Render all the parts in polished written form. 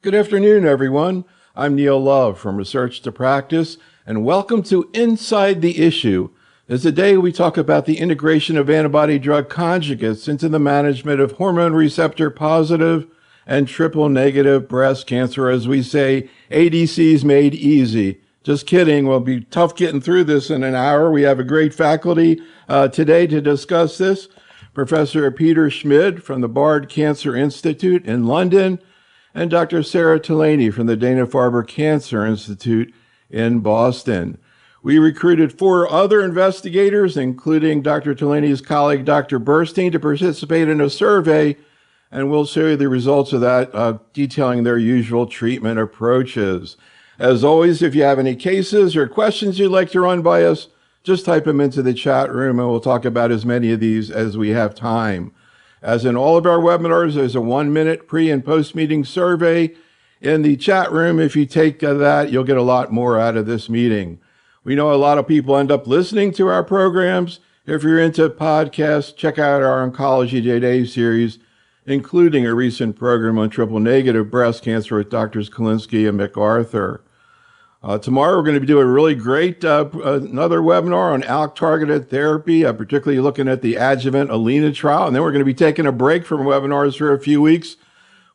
Good afternoon, everyone. I'm Neil Love from Research to Practice, and welcome to Inside the Issue. As today we talk about the integration of antibody-drug conjugates into the management of hormone receptor positive and triple negative breast cancer, as we say, ADCs made easy. Just kidding. We'll be tough getting through this in an hour. We have a great faculty today to discuss this. Professor Peter Schmid from the Barts Cancer Institute in London, and Dr. Sara Tolaney from the Dana-Farber Cancer Institute in Boston. We recruited 4 other investigators, including Dr. Tolaney's colleague, Dr. Burstein, to participate in a survey, and we'll show you the results of that, detailing their usual treatment approaches. As always, if you have any cases or questions you'd like to run by us, just type them into the chat room, and we'll talk about as many of these as we have time. As in all of our webinars, there's a 1-minute pre- and post-meeting survey in the chat room. If you take that, you'll get a lot more out of this meeting. We know a lot of people end up listening to our programs. If you're into podcasts, check out our Oncology Today series, including a recent program on triple-negative breast cancer with Drs. Kalinsky and MacArthur. Tomorrow, we're going to be doing a really great another webinar on ALK-targeted therapy, particularly looking at the adjuvant ALINA trial. And then we're going to be taking a break from webinars for a few weeks.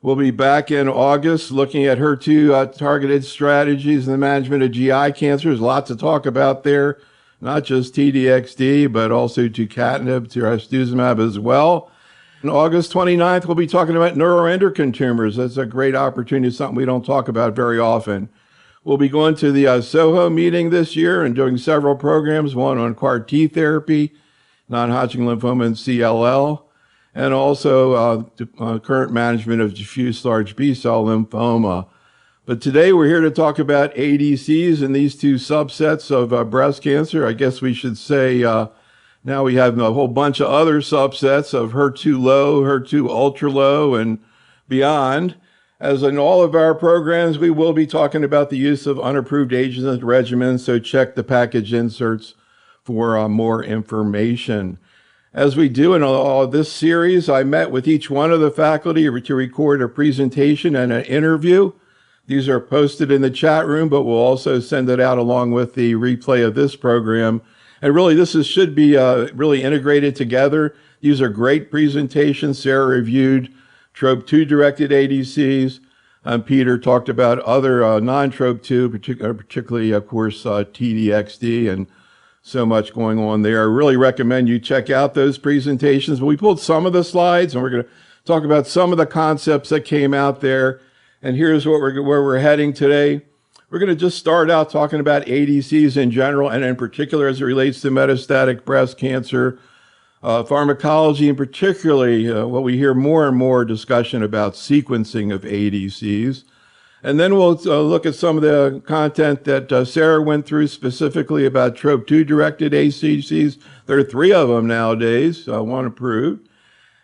We'll be back in August looking at HER2 targeted strategies in the management of GI cancers. Lots to talk about there, not just TDXD, but also tucatinib, trastuzumab as well. On August 29th, we'll be talking about neuroendocrine tumors. That's a great opportunity, something we don't talk about very often. We'll be going to the SOHO meeting this year and doing several programs, one on CAR-T therapy, non-Hodgkin lymphoma and CLL, and also current management of diffuse large B-cell lymphoma. But today we're here to talk about ADCs and these 2 subsets of breast cancer. I guess we should say now we have a whole bunch of other subsets of HER2 low, HER2 ultra low, and beyond. As in all of our programs, we will be talking about the use of unapproved agents and regimens, so check the package inserts for more information. As we do in all this series, I met with each one of the faculty to record a presentation and an interview. These are posted in the chat room, but we'll also send it out along with the replay of this program. And really, should be really integrated together. These are great presentations. Sarah reviewed TROP2-directed ADCs. Peter talked about other non-TROP2, particularly, of course, TDXD, and so much going on there. I really recommend you check out those presentations. But we pulled some of the slides, and we're going to talk about some of the concepts that came out there. And here's where we're heading today. We're going to just start out talking about ADCs in general, and in particular as it relates to metastatic breast cancer. Pharmacology, and particularly what we hear more and more discussion about sequencing of ADCs. And then we'll look at some of the content that Sarah went through specifically about TROP2-directed ADCs. There are 3 of them nowadays, 1 approved.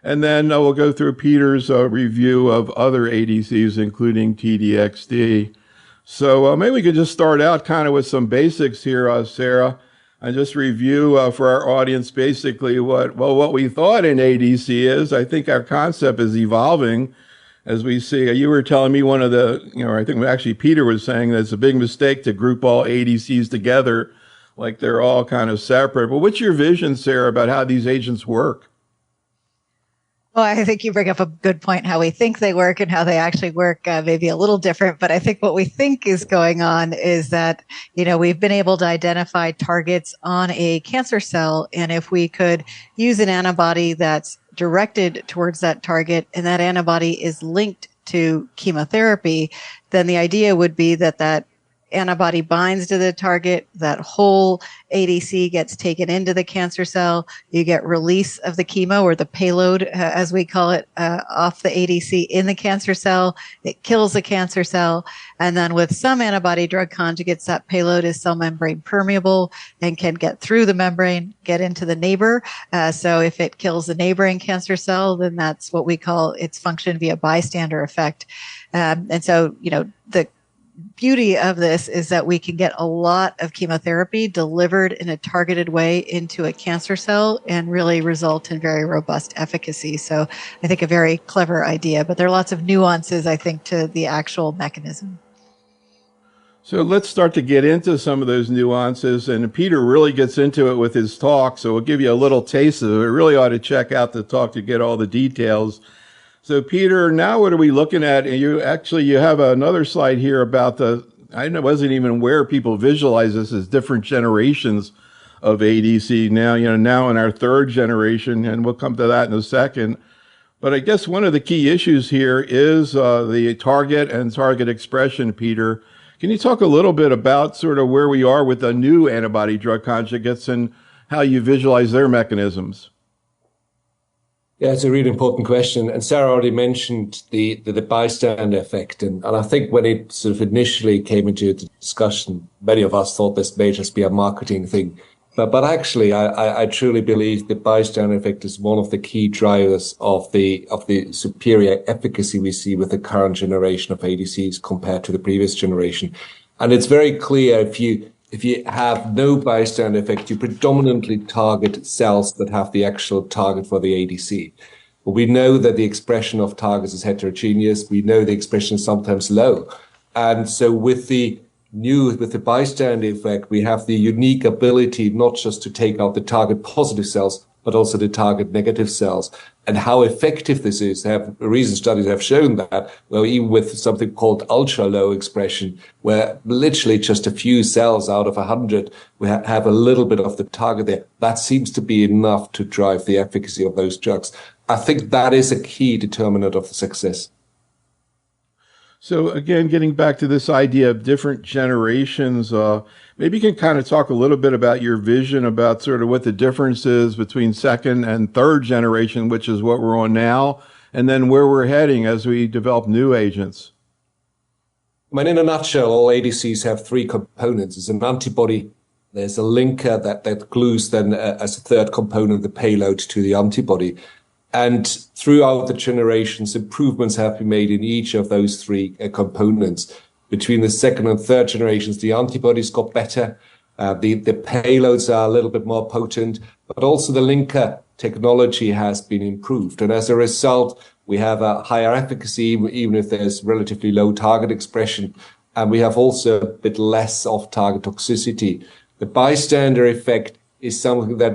And then we'll go through Peter's review of other ADCs, including TDXD. So maybe we could just start out kind of with some basics here, Sarah. And just review for our audience basically what we thought an ADC is. I think our concept is evolving as we see. You were telling me one of the, I think actually Peter was saying that it's a big mistake to group all ADCs together like they're all kind of separate. But what's your vision, Sarah, about how these agents work? Well, I think you bring up a good point, how we think they work and how they actually work, maybe a little different. But I think what we think is going on is that, we've been able to identify targets on a cancer cell. And if we could use an antibody that's directed towards that target and that antibody is linked to chemotherapy, then the idea would be that that antibody binds to the target, that whole ADC gets taken into the cancer cell, you get release of the chemo or the payload, as we call it, off the ADC in the cancer cell, it kills the cancer cell, and then with some antibody-drug conjugates, that payload is cell membrane permeable and can get through the membrane, get into the neighbor. So if it kills the neighboring cancer cell, then that's what we call its function via bystander effect. And so, the beauty of this is that we can get a lot of chemotherapy delivered in a targeted way into a cancer cell and really result in very robust efficacy. So I think a very clever idea, but there are lots of nuances, I think, to the actual mechanism. So let's start to get into some of those nuances. And Peter really gets into it with his talk. So we'll give you a little taste of it. Really ought to check out the talk to get all the details. So Peter, now what are we looking at? And you have another slide here about I wasn't even aware people visualize this as different generations of ADC. Now in our third generation, and we'll come to that in a second. But I guess one of the key issues here is the target and target expression, Peter. Can you talk a little bit about sort of where we are with the new antibody drug conjugates and how you visualize their mechanisms? Yeah, it's a really important question. And Sarah already mentioned the bystander effect. And I think when it sort of initially came into the discussion, many of us thought this may just be a marketing thing. But actually, I truly believe the bystander effect is one of the key drivers of the superior efficacy we see with the current generation of ADCs compared to the previous generation. And it's very clear if you have no bystander effect, you predominantly target cells that have the actual target for the ADC. But we know that the expression of targets is heterogeneous. We know the expression is sometimes low. And so with the bystander effect, we have the unique ability not just to take out the target positive cells, but also the target negative cells. And how effective this is, recent studies have shown that, well, even with something called ultra low expression, where literally just a few cells out of 100, we have a little bit of the target there. That seems to be enough to drive the efficacy of those drugs. I think that is a key determinant of the success. So again, getting back to this idea of different generations, maybe you can kind of talk a little bit about your vision about sort of what the difference is between second and third generation, which is what we're on now, and then where we're heading as we develop new agents. I mean, in a nutshell, all ADCs have three components. There's an antibody, there's a linker that glues then as a third component the payload to the antibody. And throughout the generations, improvements have been made in each of those three components. Between the second and third generations, the antibodies got better. The payloads are a little bit more potent, but also the linker technology has been improved. And as a result, we have a higher efficacy, even if there's relatively low target expression. And we have also a bit less off-target toxicity. The bystander effect is something that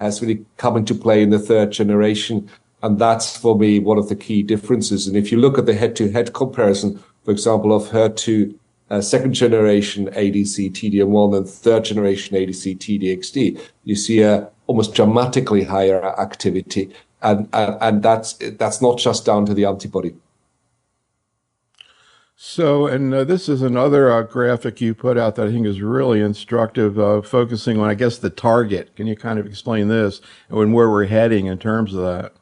has really come into play in the third generation. And that's, for me, one of the key differences. And if you look at the head-to-head comparison, for example, of HER2 second generation ADC TDM1 and third generation ADC TDXD, you see a almost dramatically higher activity. And that's not just down to the antibody. So, and this is another graphic you put out that I think is really instructive, focusing on, I guess, the target. Can you kind of explain this and where we're heading in terms of that?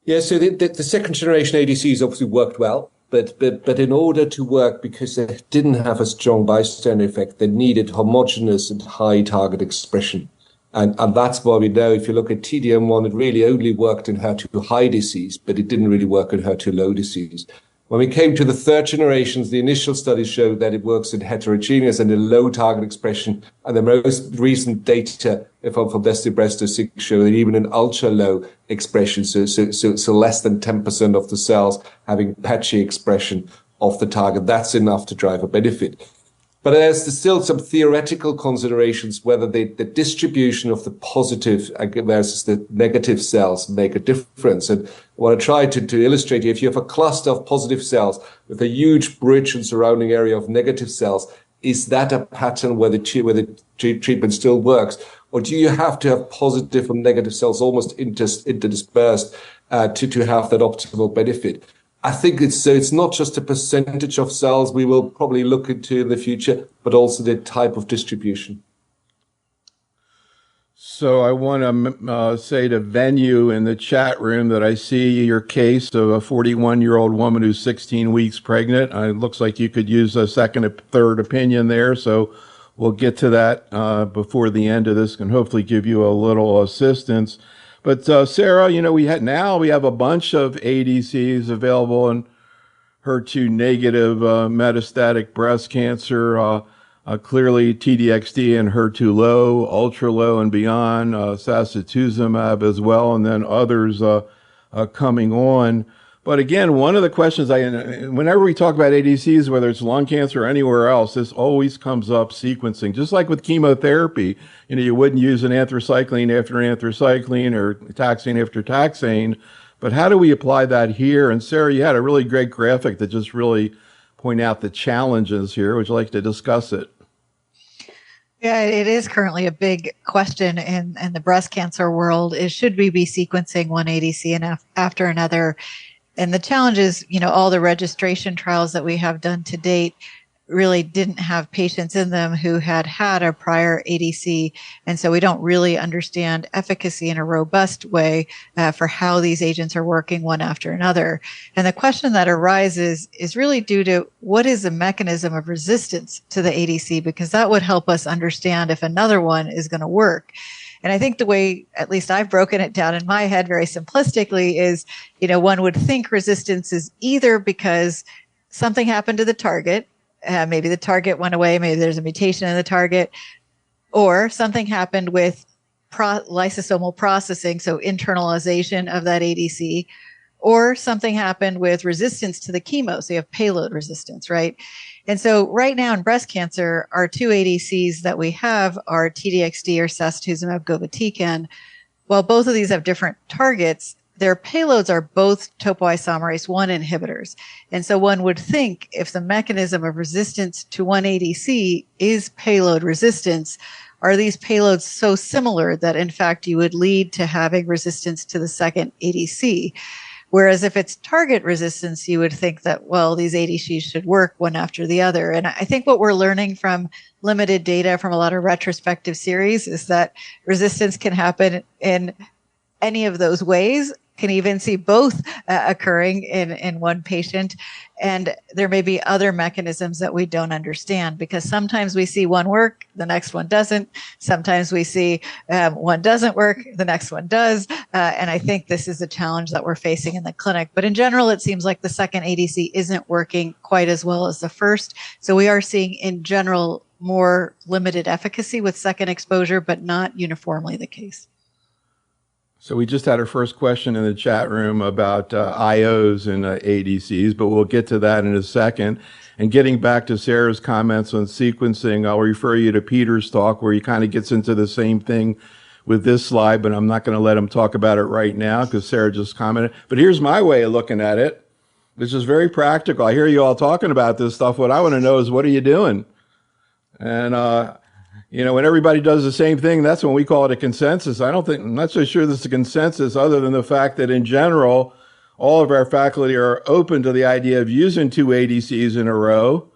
Yeah, so the second generation ADCs obviously worked well, but in order to work, because they didn't have a strong bystander effect, they needed homogeneous and high target expression. And that's why we know if you look at TDM1, it really only worked in HER2 high disease, but it didn't really work in HER2 low disease. When we came to the third generations, the initial studies showed that it works in heterogeneous and in low target expression. And the most recent data from DESTINY-Breast06 show that even in ultra low expression, so less than 10% of the cells having patchy expression of the target, that's enough to drive a benefit. But there's still some theoretical considerations whether the distribution of the positive versus the negative cells make a difference. And what I try to illustrate here, if you have a cluster of positive cells with a huge bridge and surrounding area of negative cells, is that a pattern where the treatment still works? Or do you have to have positive and negative cells almost interdispersed to have that optimal benefit? I think it's not just a percentage of cells we will probably look into in the future, but also the type of distribution. So I want to say to Venue in the chat room that I see your case of a 41-year-old woman who's 16 weeks pregnant. It looks like you could use a second or third opinion there. So we'll get to that before the end of this and hopefully give you a little assistance. But Sarah, we have a bunch of ADCs available, and HER2 negative metastatic breast cancer, clearly TDXD and HER2 low, ultra low and beyond, sacituzumab as well, and then others coming on. But again, one of the questions whenever we talk about ADCs, whether it's lung cancer or anywhere else, this always comes up sequencing. Just like with chemotherapy, you wouldn't use an anthracycline after anthracycline or taxane after taxane. But how do we apply that here? And Sara, you had a really great graphic that just really point out the challenges here. Would you like to discuss it? Yeah, it is currently a big question in the breast cancer world is should we be sequencing one ADC and after another? And the challenge is, all the registration trials that we have done to date really didn't have patients in them who had had a prior ADC. And so we don't really understand efficacy in a robust way for how these agents are working one after another. And the question that arises is really due to what is the mechanism of resistance to the ADC, because that would help us understand if another one is going to work. And I think the way, at least I've broken it down in my head very simplistically, is, one would think resistance is either because something happened to the target, maybe the target went away, maybe there's a mutation in the target, or something happened with lysosomal processing, so internalization of that ADC, or something happened with resistance to the chemo, so you have payload resistance, right? And so right now in breast cancer, our two ADCs that we have are TDXD or sacituzumab govitecan. While both of these have different targets, their payloads are both topoisomerase 1 inhibitors. And so one would think if the mechanism of resistance to one ADC is payload resistance, are these payloads so similar that in fact you would lead to having resistance to the second ADC? Whereas if it's target resistance, you would think that, well, these ADCs should work one after the other. And I think what we're learning from limited data from a lot of retrospective series is that resistance can happen in any of those ways, can even see both occurring in one patient. And there may be other mechanisms that we don't understand, because sometimes we see one work, the next one doesn't. Sometimes we see one doesn't work, the next one does. And I think this is a challenge that we're facing in the clinic. But in general, it seems like the second ADC isn't working quite as well as the first. So we are seeing in general more limited efficacy with second exposure, but not uniformly the case. So we just had our first question in the chat room about IOs and ADCs, but we'll get to that in a second. And getting back to Sara's comments on sequencing, I'll refer you to Peter's talk where he kind of gets into the same thing with this slide, but I'm not going to let him talk about it right now because Sara just commented. But here's my way of looking at it, which is very practical. I hear you all talking about this stuff. What I want to know is, what are you doing? And, when everybody does the same thing, that's when we call it a consensus. I'm not so sure this is a consensus, other than the fact that in general, all of our faculty are open to the idea of using two ADCs in a row.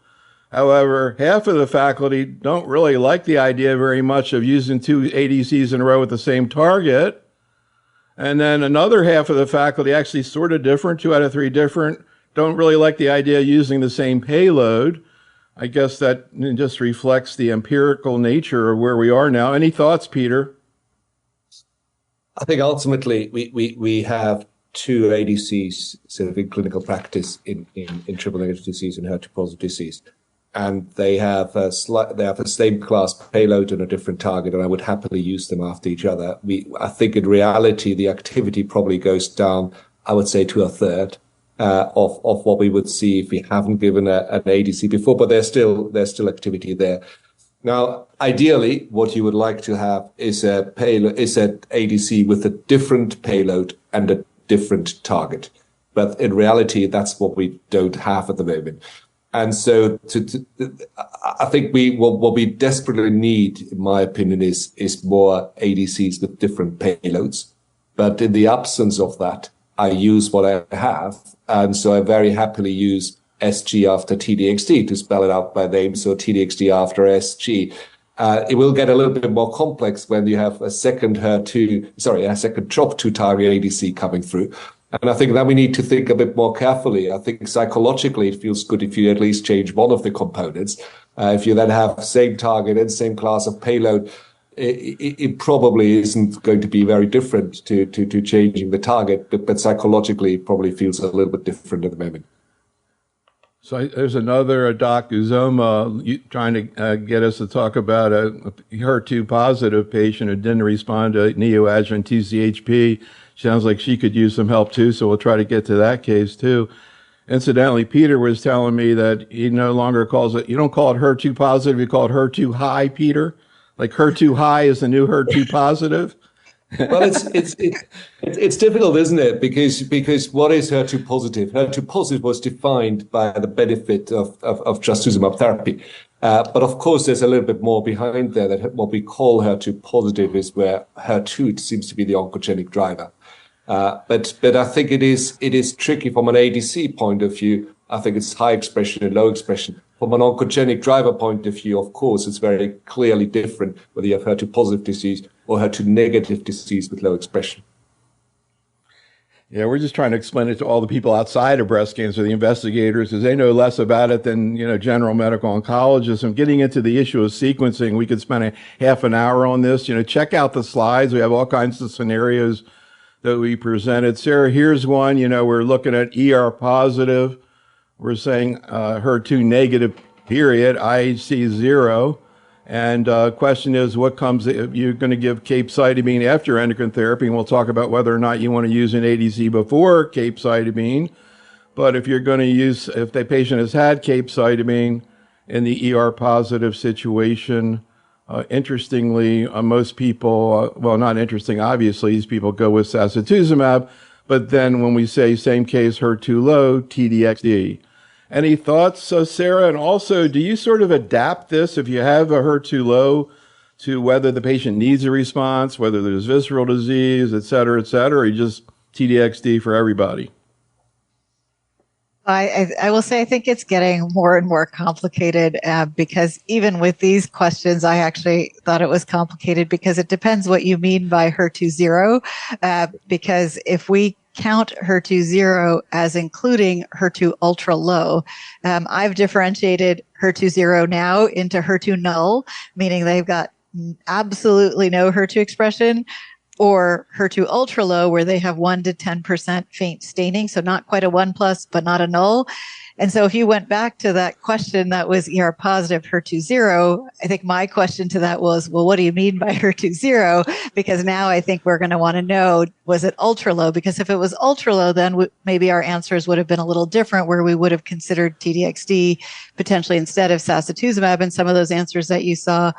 However, half of the faculty don't really like the idea very much of using two ADCs in a row with the same target. And then another half of the faculty, actually sort of different, 2 out of 3 different, don't really like the idea of using the same payload. I guess that just reflects the empirical nature of where we are now. Any thoughts, Peter? I think ultimately we have two ADCs sort of in clinical practice in triple negative disease and HER2 positive disease, and they have the same class payload and a different target, and I would happily use them after each other. I think in reality the activity probably goes down, I would say, to a third. Of what we would see if we haven't given an ADC before, but there's still activity there. Now, ideally, what you would like to have is an ADC with a different payload and a different target. But in reality, that's what we don't have at the moment. And so I think what we desperately need, in my opinion, is more ADCs with different payloads. But in the absence of that, I use what I have. And so I very happily use SG after TDXD to spell it out by name. So TDXD after SG. It will get a little bit more complex when you have a second TROP2 target ADC coming through. And I think that we need to think a bit more carefully. I think psychologically it feels good if you at least change one of the components. If you then have same target and same class of payload, it probably isn't going to be very different to changing the target, but psychologically it probably feels a little bit different at the moment. There's another Doc Uzoma trying to get us to talk about a HER2 positive patient who didn't respond to neoadjuvant TCHP. Sounds like she could use some help too, so we'll try to get to that case too. Incidentally, Peter was telling me that he no longer calls it, you don't call it HER2 positive, you call it HER2 high, Peter. Like HER2 high is the new HER2 positive. Well, it's difficult, isn't it? Because what is HER2 positive? HER2 positive was defined by the benefit of trastuzumab therapy. But of course, there's a little bit more behind there. That what we call HER2 positive is where HER2 seems to be the oncogenic driver. But I think it is tricky from an ADC point of view. I think it's high expression and low expression. From an oncogenic driver point of view, of course, it's very clearly different whether you have HER2 positive disease or HER2 negative disease with low expression. Yeah, we're just trying to explain it to all the people outside of breast cancer, the investigators, because they know less about it than, general medical oncologists. And getting into the issue of sequencing, we could spend a half an hour on this. Check out the slides. We have all kinds of scenarios that we presented. Sarah, here's one. We're looking at ER positive. We're saying HER2 negative, period, IHC 0. And question is, what comes if you're going to give capecitabine after endocrine therapy? And we'll talk about whether or not you want to use an ADC before capecitabine. But if you're going to use, if the patient has had capecitabine in the ER positive situation, interestingly, most people, well, not interesting, obviously, these people go with sacituzumab. But then when we say same case, HER2 low, TDXD. Any thoughts, Sarah? And also, do you sort of adapt this if you have a HER2 low to whether the patient needs a response, whether there's visceral disease, et cetera, or you just TDXD for everybody? I will say I think it's getting more and more complicated because even with these questions, I actually thought it was complicated because it depends what you mean by HER2 zero. Because if we count HER2 zero as including HER2 ultra low, I've differentiated HER2 zero now into HER2 null, meaning they've got absolutely no HER2 expression, or HER2 ultra low, where they have 1 to 10% faint staining. So not quite a 1+, but not a null. And so if you went back to that question that was ER positive HER2 zero, I think my question to that was, well, what do you mean by HER2 zero? Because now I think we're going to want to know, was it ultra low? Because if it was ultra low, then maybe our answers would have been a little different, where we would have considered TDXD potentially instead of sacituzumab and some of those answers that you saw.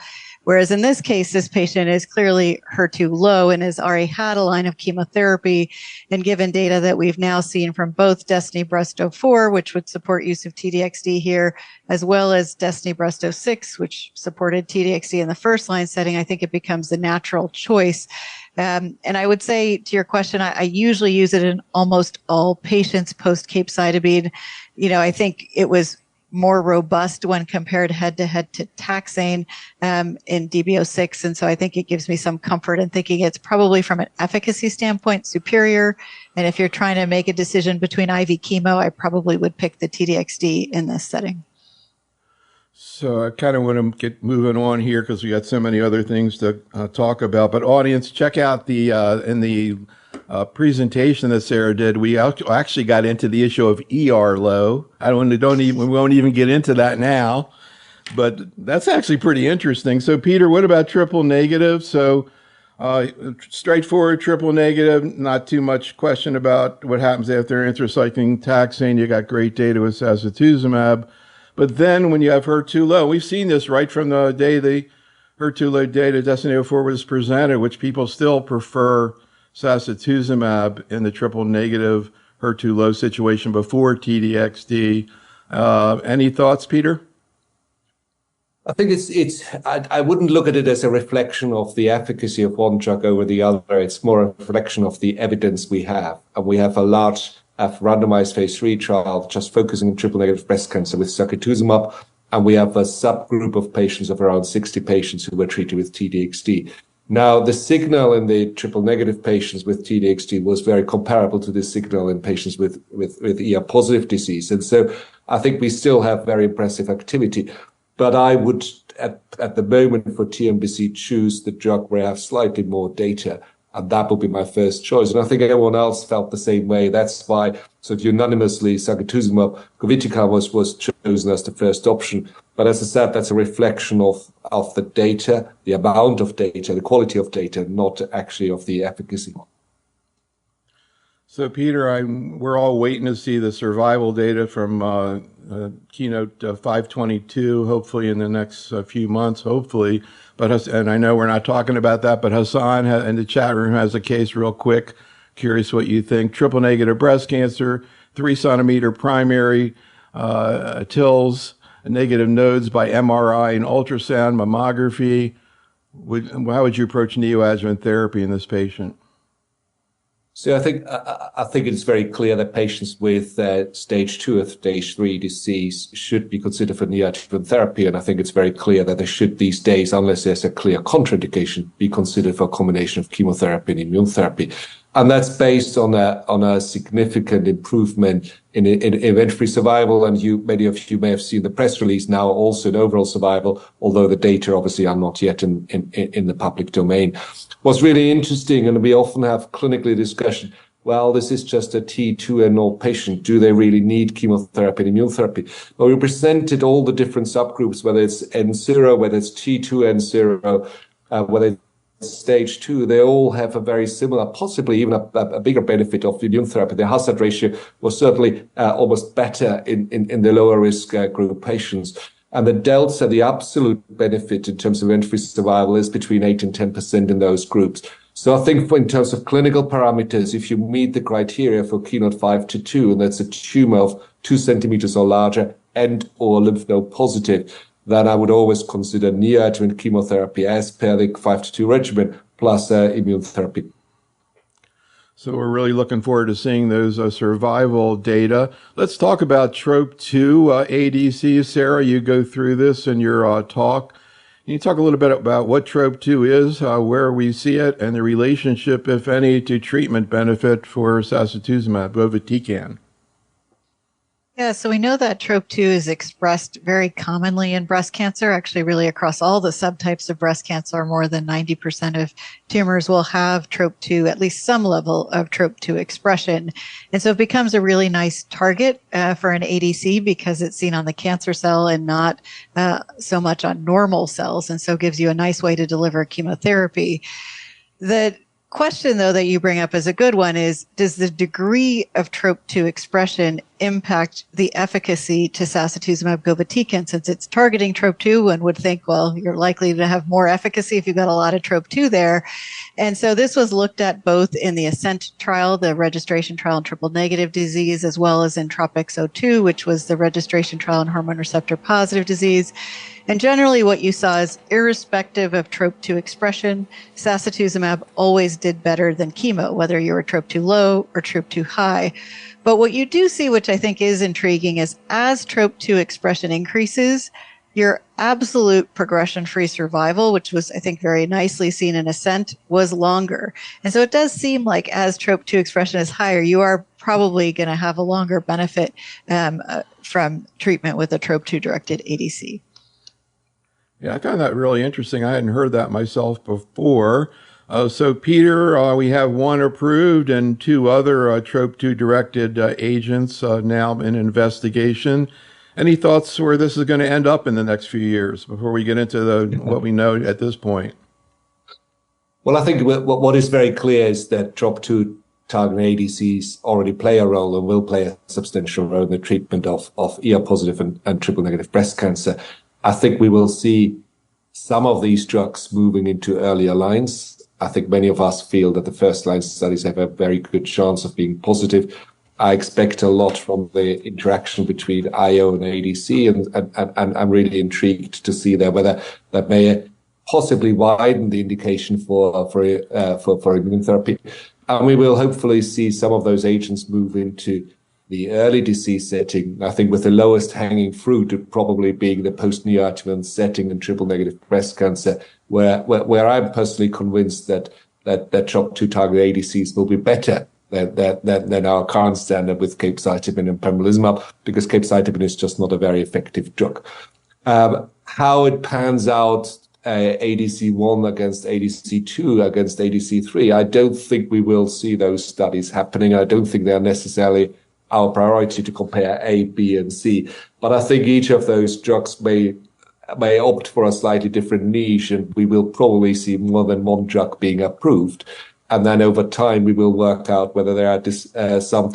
Whereas in this case, this patient is clearly HER2 low and has already had a line of chemotherapy. And given data that we've now seen from both DESTINY-Breast04, which would support use of TDXD here, as well as DESTINY-Breast06, which supported TDXD in the first line setting, I think it becomes the natural choice. And I would say to your question, I usually use it in almost all patients post-capecitabine. I think it was more robust when compared head-to-head to taxane in DB06. And so I think it gives me some comfort in thinking it's probably from an efficacy standpoint superior. And if you're trying to make a decision between IV chemo, I probably would pick the TDXD in this setting. So I kind of want to get moving on here because we got so many other things to talk about. But audience, check out the in the presentation that Sarah did. We actually got into the issue of ER low. We won't even get into that now, but that's actually pretty interesting. So Peter, what about triple negative? So straightforward triple negative, not too much question about what happens after anthracycline taxane. You got great data with sacituzumab. But then when you have HER2 low, we've seen this right from the day the HER2 low data DESTINY-04 was presented, which people still prefer sacituzumab in the triple negative HER2 low situation before TDXD. Any thoughts, Peter? I think I wouldn't look at it as a reflection of the efficacy of one drug over the other. It's more a reflection of the evidence we have. And we have a large randomized phase 3 trial just focusing on triple negative breast cancer with sacituzumab. And we have a subgroup of patients of around 60 patients who were treated with TDXD. Now, the signal in the triple negative patients with TDXD was very comparable to the signal in patients with ER positive disease. And so I think we still have very impressive activity. But I would, at the moment for TNBC, choose the drug where I have slightly more data. And that would be my first choice. And I think everyone else felt the same way. That's why sort of unanimously sacituzumab govitecan was chosen as the first option. But as I said, that's a reflection of the data, the amount of data, the quality of data, not actually of the efficacy. So, Peter, we're all waiting to see the survival data from Keynote 522, hopefully in the next few months, hopefully. And I know we're not talking about that, but Hassan in the chat room has a case real quick. Curious what you think. Triple negative breast cancer, 3-centimeter primary, TILs, negative nodes by MRI and ultrasound mammography. How would you approach neoadjuvant therapy in this patient? So I think it's very clear that patients with stage 2 or stage 3 disease should be considered for neoadjuvant therapy. And I think it's very clear that they should these days, unless there's a clear contraindication, be considered for a combination of chemotherapy and immune therapy. And that's based on a significant improvement in event-free survival. And many of you may have seen the press release now also in overall survival, although the data obviously are not yet in the public domain. What's really interesting, and we often have clinically discussion, well, this is just a T2N0 patient. Do they really need chemotherapy and immune therapy? Well, we presented all the different subgroups, whether it's N0, whether it's T2N0, whether it's stage 2, they all have a very similar, possibly even a bigger benefit of immune therapy. The hazard ratio was certainly almost better in the lower risk group patients. And the delta, the absolute benefit in terms of event-free survival is between 8 and 10% in those groups. So I think in terms of clinical parameters, if you meet the criteria for Keynote 522, and that's a tumor of 2 centimeters or larger and or lymph node positive, then I would always consider neoadjuvant chemotherapy as per the 522 regimen plus immune therapy. So we're really looking forward to seeing those survival data. Let's talk about TROP2 ADC. Sara, you go through this in your talk. Can you talk a little bit about what TROP2 is, where we see it, and the relationship, if any, to treatment benefit for sacituzumab govitecan? Yeah, so we know that TROP2 is expressed very commonly in breast cancer, actually really across all the subtypes of breast cancer. More than 90% of tumors will have TROP2, at least some level of TROP2 expression. And so it becomes a really nice target for an ADC because it's seen on the cancer cell and not so much on normal cells, and so gives you a nice way to deliver chemotherapy. The question, though, that you bring up as a good one is, does the degree of TROP2 expression impact the efficacy to sacituzumab govitecan? Since it's targeting TROP2, one would think, well, you're likely to have more efficacy if you've got a lot of TROP2 there. And so this was looked at both in the ASCENT trial, the registration trial in triple negative disease, as well as in TROPiCS-02, which was the registration trial in hormone receptor positive disease. And generally what you saw is, irrespective of TROP2 expression, sacituzumab always did better than chemo, whether you were TROP2 low or TROP2 high. But what you do see, which I think is intriguing, is as TROP2 expression increases, your absolute progression-free survival, which was, I think, very nicely seen in ASCENT, was longer. And so it does seem like as TROP2 expression is higher, you are probably going to have a longer benefit from treatment with a TROP2-directed ADC. Yeah, I found that really interesting. I hadn't heard that myself before. So, Peter, we have one approved and 2 other TROP2-directed agents now in investigation. Any thoughts where this is going to end up in the next few years before we get into what we know at this point? Well, I think what is very clear is that TROP2 targeted ADCs already play a role and will play a substantial role in the treatment of ER-positive and triple-negative breast cancer. I think we will see some of these drugs moving into earlier lines. I think many of us feel that the first-line studies have a very good chance of being positive. I expect a lot from the interaction between IO and ADC, and I'm really intrigued to see whether that may possibly widen the indication for immune therapy. And we will hopefully see some of those agents move into the early disease setting. I think with the lowest hanging fruit probably being the post-neoadjuvant setting in triple-negative breast cancer, where I'm personally convinced that TROP2 target ADCs will be better than our current standard with capecitabine and pembrolizumab, because capecitabine is just not a very effective drug. How it pans out ADC1 against ADC2 against ADC3. I don't think we will see those studies happening. I don't think they're necessarily our priority to compare A, B, and C. But I think each of those drugs may opt for a slightly different niche, and we will probably see more than one drug being approved. And then over time, we will work out whether there are some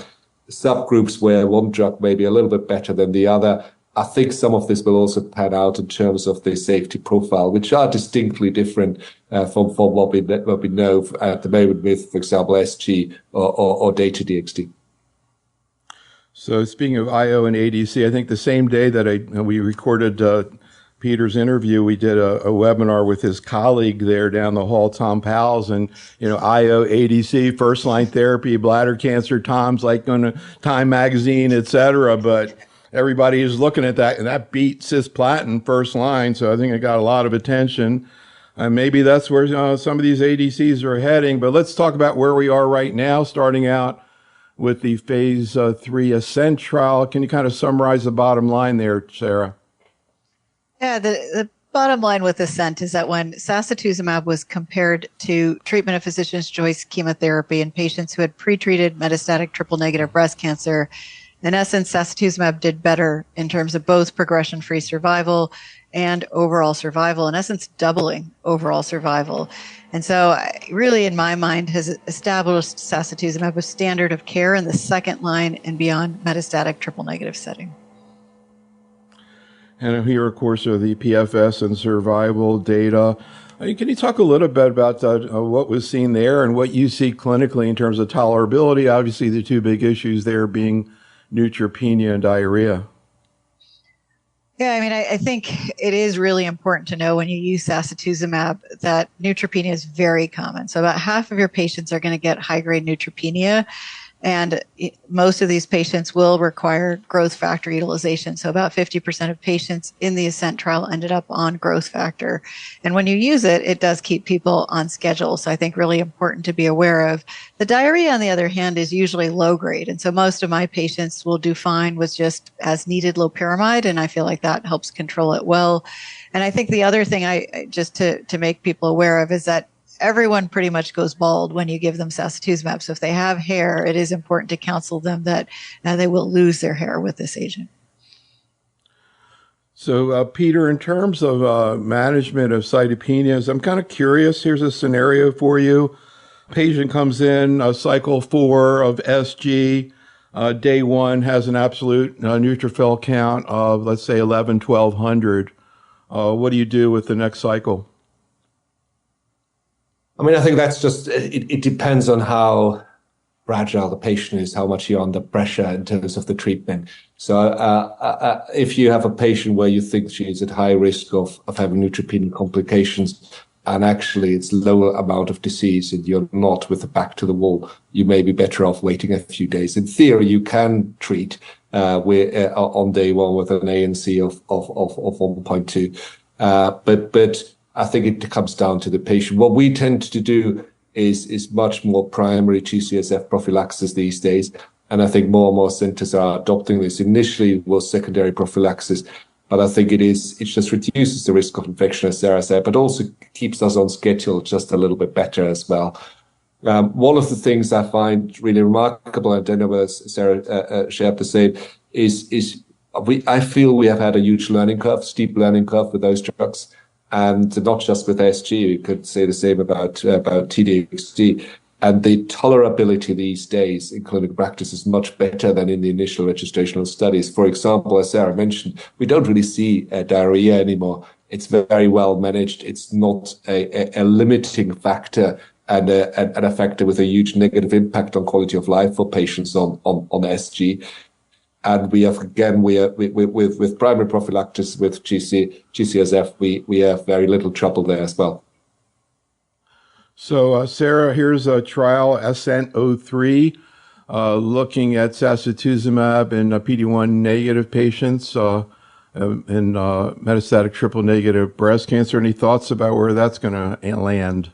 subgroups where one drug may be a little bit better than the other. I think some of this will also pan out in terms of the safety profile, which are distinctly different from what we know at the moment with, for example, SG or Data-DXd. So speaking of IO and ADC, I think the same day that we recorded Peter's interview, we did a webinar with his colleague there down the hall, Tom Powell's, and, IO, ADC, first-line therapy, bladder cancer, Tom's like on a Time magazine, et cetera. But everybody is looking at that, and that beat cisplatin first line. So I think it got a lot of attention. And maybe that's where some of these ADCs are heading. But let's talk about where we are right now, starting out with the phase 3 ASCENT trial. Can you kind of summarize the bottom line there, Sarah? Yeah, the bottom line with ASCENT is that when sacituzumab was compared to treatment of physician's choice chemotherapy in patients who had pretreated metastatic triple-negative breast cancer, in essence, sacituzumab did better in terms of both progression-free survival and overall survival, in essence, doubling overall survival. And so really, in my mind, has established sacituzumab as standard of care in the second line and beyond metastatic triple-negative setting. And here, of course, are the PFS and survival data. Can you talk a little bit about what was seen there and what you see clinically in terms of tolerability? Obviously, the two big issues there being neutropenia and diarrhea. Yeah, I mean, I think it is really important to know when you use sacituzumab that neutropenia is very common. So about half of your patients are going to get high-grade neutropenia, and most of these patients will require growth factor utilization. So about 50% of patients in the ASCENT trial ended up on growth factor. And when you use it, it does keep people on schedule. So I think really important to be aware of. The diarrhea, on the other hand, is usually low grade. And so most of my patients will do fine with just as needed loperamide. And I feel like that helps control it well. And I think the other thing just to make people aware of is that everyone pretty much goes bald when you give them sacituzumab. So if they have hair, it is important to counsel them that they will lose their hair with this agent. So, Peter, in terms of management of cytopenias, I'm kind of curious. Here's a scenario for you. Patient comes in, cycle 4 of SG, day 1 has an absolute neutrophil count of, let's say, 1,100. What do you do with the next cycle? I mean, I think that's just, it depends on how fragile the patient is, how much you're under pressure in terms of the treatment. So if you have a patient where you think she is at high risk of having neutropenic complications, and actually it's lower amount of disease and you're not with the back to the wall, you may be better off waiting a few days. In theory, you can treat on day 1 with an ANC of 1.2. But I think it comes down to the patient. What we tend to do is much more primary G-CSF prophylaxis these days. And I think more and more centers are adopting this. Initially, it was secondary prophylaxis, but I think it just reduces the risk of infection, as Sarah said, but also keeps us on schedule just a little bit better as well. One of the things I find really remarkable, and I don't know whether Sarah shared the same, I feel we have had a huge learning curve, steep learning curve with those drugs. And not just with SG, you could say the same about T-DXd. And the tolerability these days in clinical practice is much better than in the initial registrational studies. For example, as Sarah mentioned, we don't really see diarrhea anymore. It's very well managed. It's not a limiting factor and a factor with a huge negative impact on quality of life for patients on SG. And we have, again, with primary prophylaxis with G-CSF, we have very little trouble there as well. So, Sarah, here's a trial, ASCENT-03, looking at sacituzumab in PD-1 negative patients in metastatic triple-negative breast cancer. Any thoughts about where that's going to land?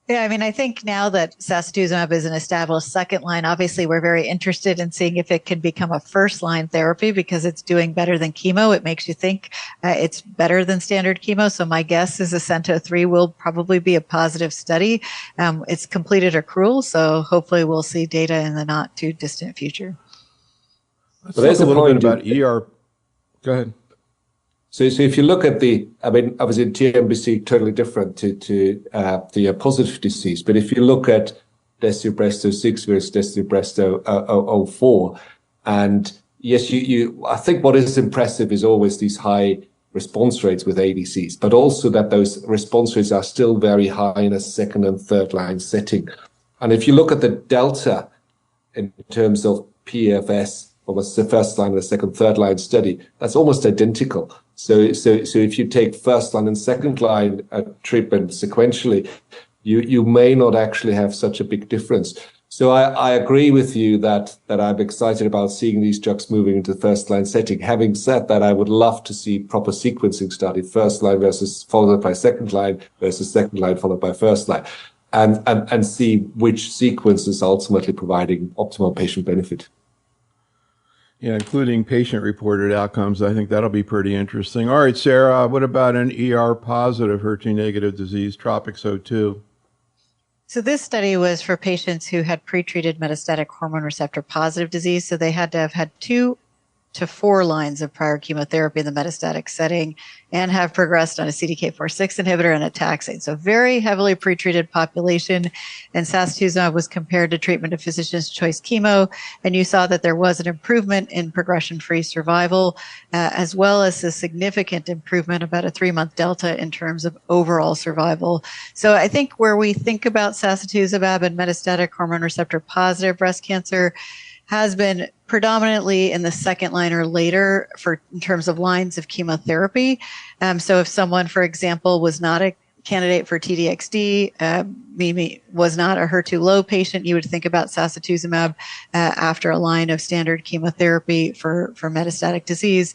Yeah, I mean, I think now that sacituzumab is an established second line, obviously we're very interested in seeing if it can become a first line therapy because it's doing better than chemo. It makes you think it's better than standard chemo. So my guess is Ascento 3 will probably be a positive study. It's completed accrual, so hopefully we'll see data in the not too distant future. Let's talk a little bit about ER. Go ahead. So if you look at obviously TNBC totally different to the positive disease, but if you look at DESTINY-Breast06 versus DESTINY-Breast04, and yes, I think what is impressive is always these high response rates with ADCs, but also that those response rates are still very high in a second and third line setting. And if you look at the delta in terms of PFS, almost the first line and the second, third line study, that's almost identical. So if you take first line and second line treatment sequentially, you may not actually have such a big difference. So I agree with you that I'm excited about seeing these drugs moving into the first line setting. Having said that, I would love to see proper sequencing study, first line versus followed by second line versus second line followed by first line, and see which sequence is ultimately providing optimal patient benefit. Yeah, including patient-reported outcomes. I think that'll be pretty interesting. All right, Sarah, what about an ER-positive, HER2-negative disease, TROPiCS-02? So this study was for patients who had pretreated metastatic hormone receptor-positive disease. So they had to have had 2 to 4 lines of prior chemotherapy in the metastatic setting and have progressed on a CDK4/6 inhibitor and a taxane. So very heavily pretreated population. And sacituzumab was compared to treatment of physician's choice chemo. And you saw that there was an improvement in progression-free survival, as well as a significant improvement, about a 3-month delta in terms of overall survival. So I think where we think about sacituzumab and metastatic hormone receptor-positive breast cancer has been predominantly in the second line or later in terms of lines of chemotherapy. So if someone, for example, was not a candidate for TDXD, was not a HER2 low patient, you would think about sacituzumab after a line of standard chemotherapy for metastatic disease,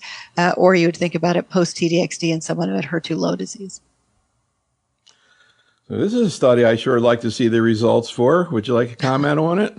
or you would think about it post TDXD in someone who had HER2 low disease. So this is a study I sure would like to see the results for. Would you like to comment on it?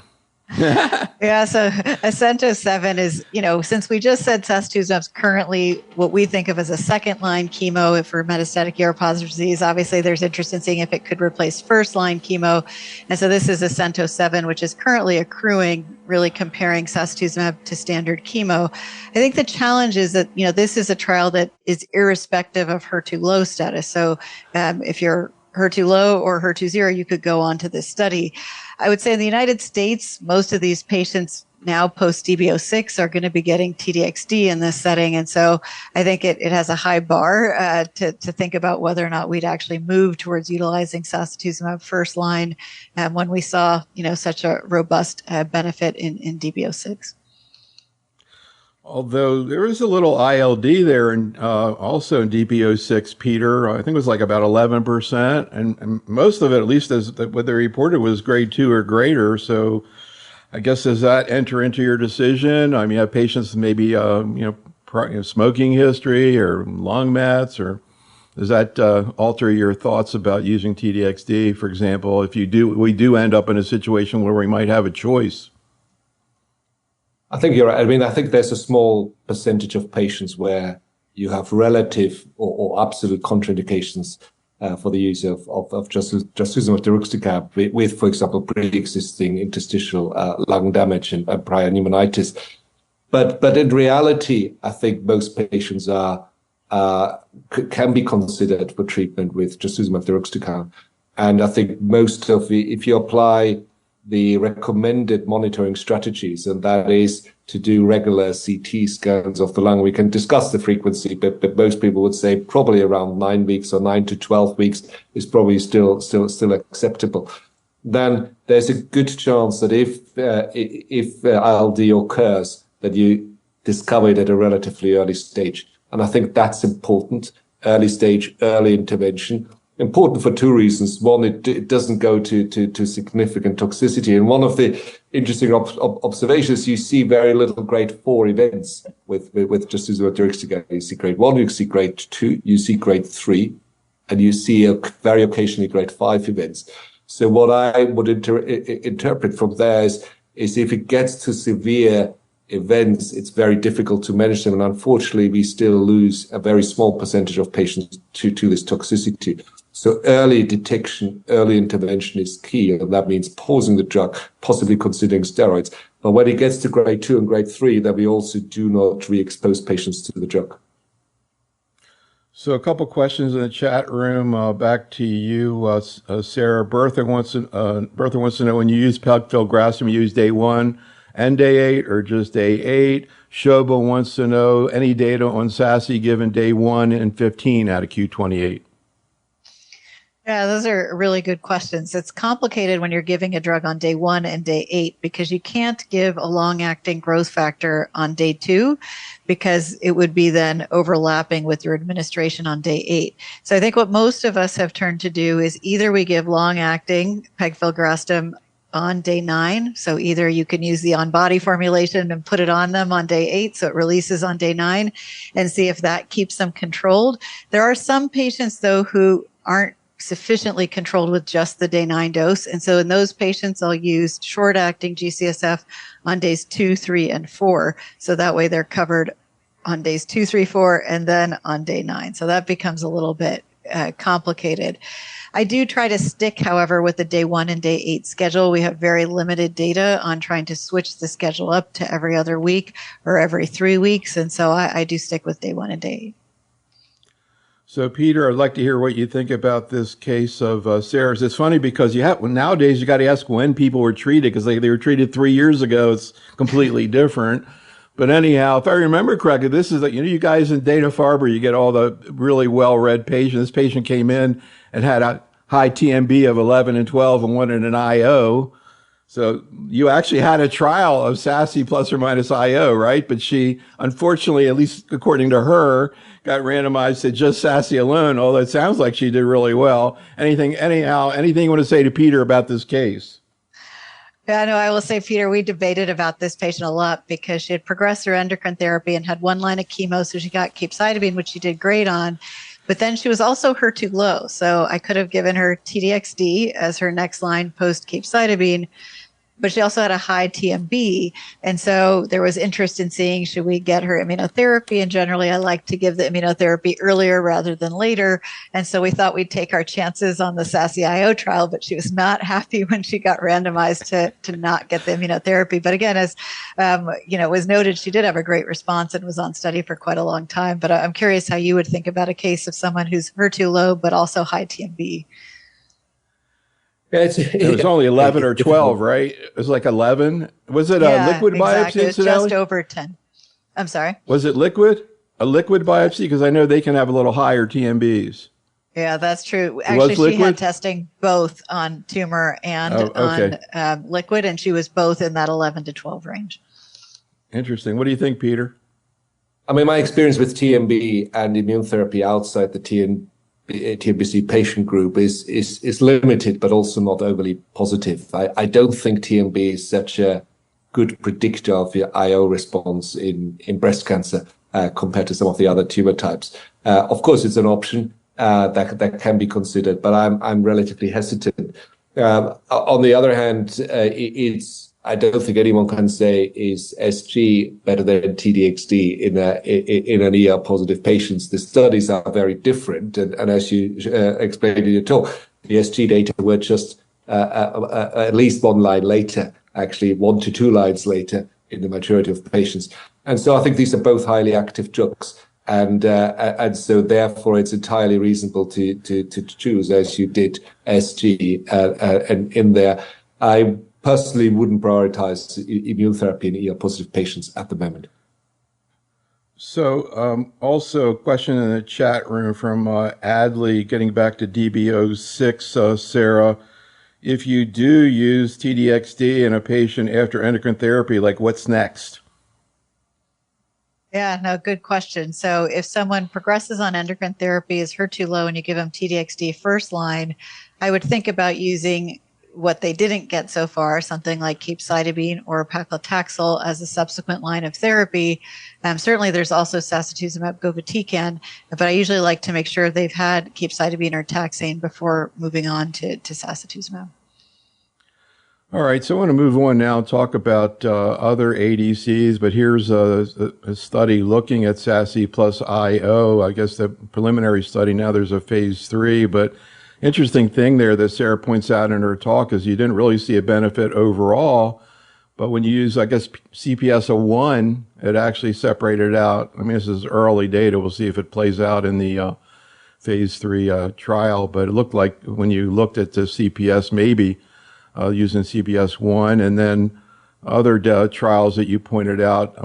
Yeah, so Ascento 7 is, since we just said sacituzumab is currently what we think of as a second line chemo for metastatic ER-positive disease, obviously there's interest in seeing if it could replace first line chemo. And so this is Ascento 7, which is currently accruing, really comparing sacituzumab to standard chemo. I think the challenge is that, this is a trial that is irrespective of HER2 low status. So if you're HER2 low or HER2 zero, you could go on to this study. I would say in the United States, most of these patients now post DB06 are going to be getting TDXD in this setting. And so I think it has a high bar to think about whether or not we'd actually move towards utilizing sacituzumab first line when we saw, such a robust benefit in DB06. Although there is a little ILD there, and also in DB06, Peter, I think it was like about 11%, and most of it, at least as what they reported, was grade 2 or greater. So I guess does that enter into your decision? I mean, you have patients maybe smoking history or lung mets, or does that alter your thoughts about using TDXD, for example, if we do end up in a situation where we might have a choice? I think you're right. I mean, I think there's a small percentage of patients where you have relative or absolute contraindications for the use of trastuzumab deruxtecan with, for example, pre-existing interstitial lung damage and prior pneumonitis. But in reality, I think most patients can be considered for treatment with trastuzumab deruxtecan. And I think if you apply the recommended monitoring strategies, and that is to do regular CT scans of the lung. We can discuss the frequency, but most people would say probably around 9 weeks or 9 to 12 weeks is probably still acceptable. Then there's a good chance that if ILD occurs, that you discover it at a relatively early stage. And I think that's important. Early stage, early intervention. Important for 2 reasons. One, it doesn't go to significant toxicity. And one of the interesting observations, you see very little grade 4 events with trastuzumab deruxtecan. You see grade 1, you see grade 2, you see grade 3, and you see very occasionally grade 5 events. So what I would interpret from there is if it gets to severe events, it's very difficult to manage them. And unfortunately, we still lose a very small percentage of patients to this toxicity. So early detection, early intervention is key. And that means pausing the drug, possibly considering steroids. But when it gets to grade 2 and grade 3, then we also do not re-expose patients to the drug. So a couple questions in the chat room. Back to you, Sarah. Bertha wants to know, when you use pegfilgrastim, you use day 1 and day 8 or just day 8? Shoba wants to know any data on SASI given day 1 and 15 out of Q28. Yeah, those are really good questions. It's complicated when you're giving a drug on day 1 and day 8 because you can't give a long-acting growth factor on day 2 because it would be then overlapping with your administration on day 8. So I think what most of us have turned to do is either we give long-acting pegfilgrastim on day 9. So either you can use the on-body formulation and put it on them on day 8 so it releases on day 9 and see if that keeps them controlled. There are some patients, though, who aren't sufficiently controlled with just the day 9 dose. And so in those patients, I'll use short-acting G-CSF on days 2, 3, and 4. So that way they're covered on days 2, 3, 4, and then on day 9. So that becomes a little bit complicated. I do try to stick, however, with the day 1 and day 8 schedule. We have very limited data on trying to switch the schedule up to every other week or every 3 weeks. And so I do stick with day 1 and day 8. So, Peter, I'd like to hear what you think about this case of Sarah's. It's funny because nowadays you got to ask when people were treated because they were treated 3 years ago. It's completely different. But anyhow, if I remember correctly, this is you guys in Dana-Farber, you get all the really well-read patients. This patient came in and had a high TMB of 11 and 12 and wanted an IO. So you actually had a trial of SASI plus or minus IO, right? But she, unfortunately, at least according to her, got randomized to just SASI alone, although it sounds like she did really well. Anything you want to say to Peter about this case? Yeah, no, I will say, Peter, we debated about this patient a lot because she had progressed through endocrine therapy and had 1 line of chemo, so she got capecitabine, which she did great on. But then she was also HER2 low, so I could have given her TDXD as her next line post capecitabine. But she also had a high TMB. And so there was interest in seeing, should we get her immunotherapy? And generally, I like to give the immunotherapy earlier rather than later. And so we thought we'd take our chances on the SASI-IO trial, but she was not happy when she got randomized to not get the immunotherapy. But again, as was noted, she did have a great response and was on study for quite a long time. But I'm curious how you would think about a case of someone who's HER2 low, but also high TMB. It was only 11 or 12, right? It was like 11. Was it a liquid biopsy? It was just over 10. I'm sorry. Was it liquid? A liquid biopsy? Because I know they can have a little higher TMBs. Yeah, that's true. Actually, she had testing both on tumor and on liquid, and she was both in that 11 to 12 range. Interesting. What do you think, Peter? I mean, my experience with TMB and immune therapy outside the TNBC patient group is limited, but also not overly positive. I don't think TMB is such a good predictor of the IO response in breast cancer compared to some of the other tumor types. Of course, it's an option that can be considered, but I'm relatively hesitant. On the other hand, I don't think anyone can say is SG better than TDXD in an ER positive patients. The studies are very different, and as you explained in your talk, the SG data were just at least 1 line later, actually 1 to 2 lines later in the majority of patients. And so I think these are both highly active drugs, and so therefore it's entirely reasonable to choose, as you did, SG and in there. I personally wouldn't prioritize immune therapy in ER-positive patients at the moment. So also a question in the chat room from Adley, getting back to DB06, Sarah. If you do use TDXD in a patient after endocrine therapy, like what's next? Yeah, no, good question. So if someone progresses on endocrine therapy, is HER2 low, and you give them TDXD first line, I would think about using what they didn't get so far, something like capecitabine or paclitaxel as a subsequent line of therapy. Certainly there's also sacituzumab govitecan, but I usually like to make sure they've had capecitabine or taxane before moving on to sacituzumab. All right, so I want to move on now and talk about other ADCs, but here's a study looking at SASI plus IO. I guess the preliminary study, now there's a phase 3, but interesting thing there that Sarah points out in her talk is you didn't really see a benefit overall, but when you use, I guess, CPS-01, it actually separated out. I mean, this is early data. We'll see if it plays out in the phase 3 trial, but it looked like when you looked at the CPS, maybe using CPS-1, and then other trials that you pointed out.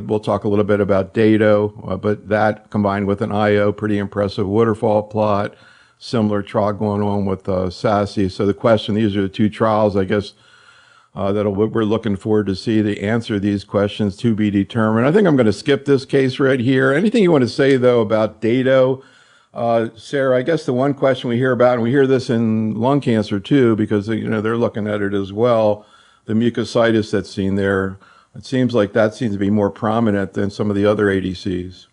We'll talk a little bit about Dato, but that combined with an IO, pretty impressive waterfall plot, similar trial going on with SASI. So the question, these are the two trials, I guess, that we're looking forward to see the answer to these questions to be determined. I think I'm going to skip this case right here. Anything you want to say, though, about Dato? Sarah, I guess the one question we hear about, and we hear this in lung cancer too, because they're looking at it as well, the mucositis that's seen there. It seems like that seems to be more prominent than some of the other ADCs.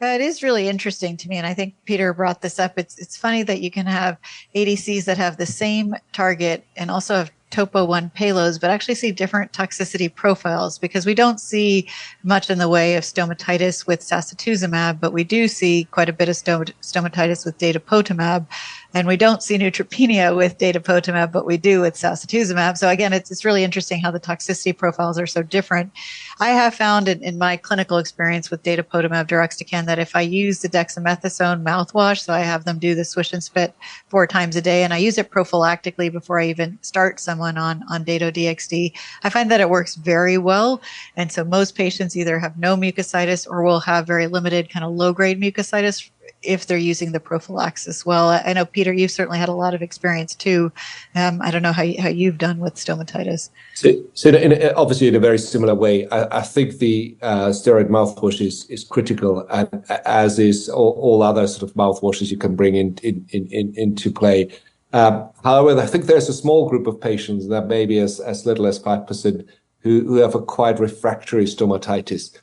It is really interesting to me, and I think Peter brought this up. It's funny that you can have ADCs that have the same target and also have topo-1 payloads, but actually see different toxicity profiles, because we don't see much in the way of stomatitis with sacituzumab, but we do see quite a bit of stomatitis with datopotamab, and we don't see neutropenia with datopotamab, but we do with sacituzumab. So again, it's really interesting how the toxicity profiles are so different. I have found in my clinical experience with datopotamab deruxtecan that if I use the dexamethasone mouthwash, so I have them do the swish and spit 4 times a day, and I use it prophylactically before I even start someone on Dato-DXd, I find that it works very well. And so most patients either have no mucositis or will have very limited kind of low-grade mucositis if they're using the prophylaxis well. I know, Peter, you've certainly had a lot of experience too. I don't know how you've done with stomatitis. So obviously in a very similar way, I think the steroid mouthwash is critical, and as is all other sort of mouthwashes you can bring into play. However, I think there's a small group of patients, that maybe as little as 5%, who have a quite refractory stomatitis.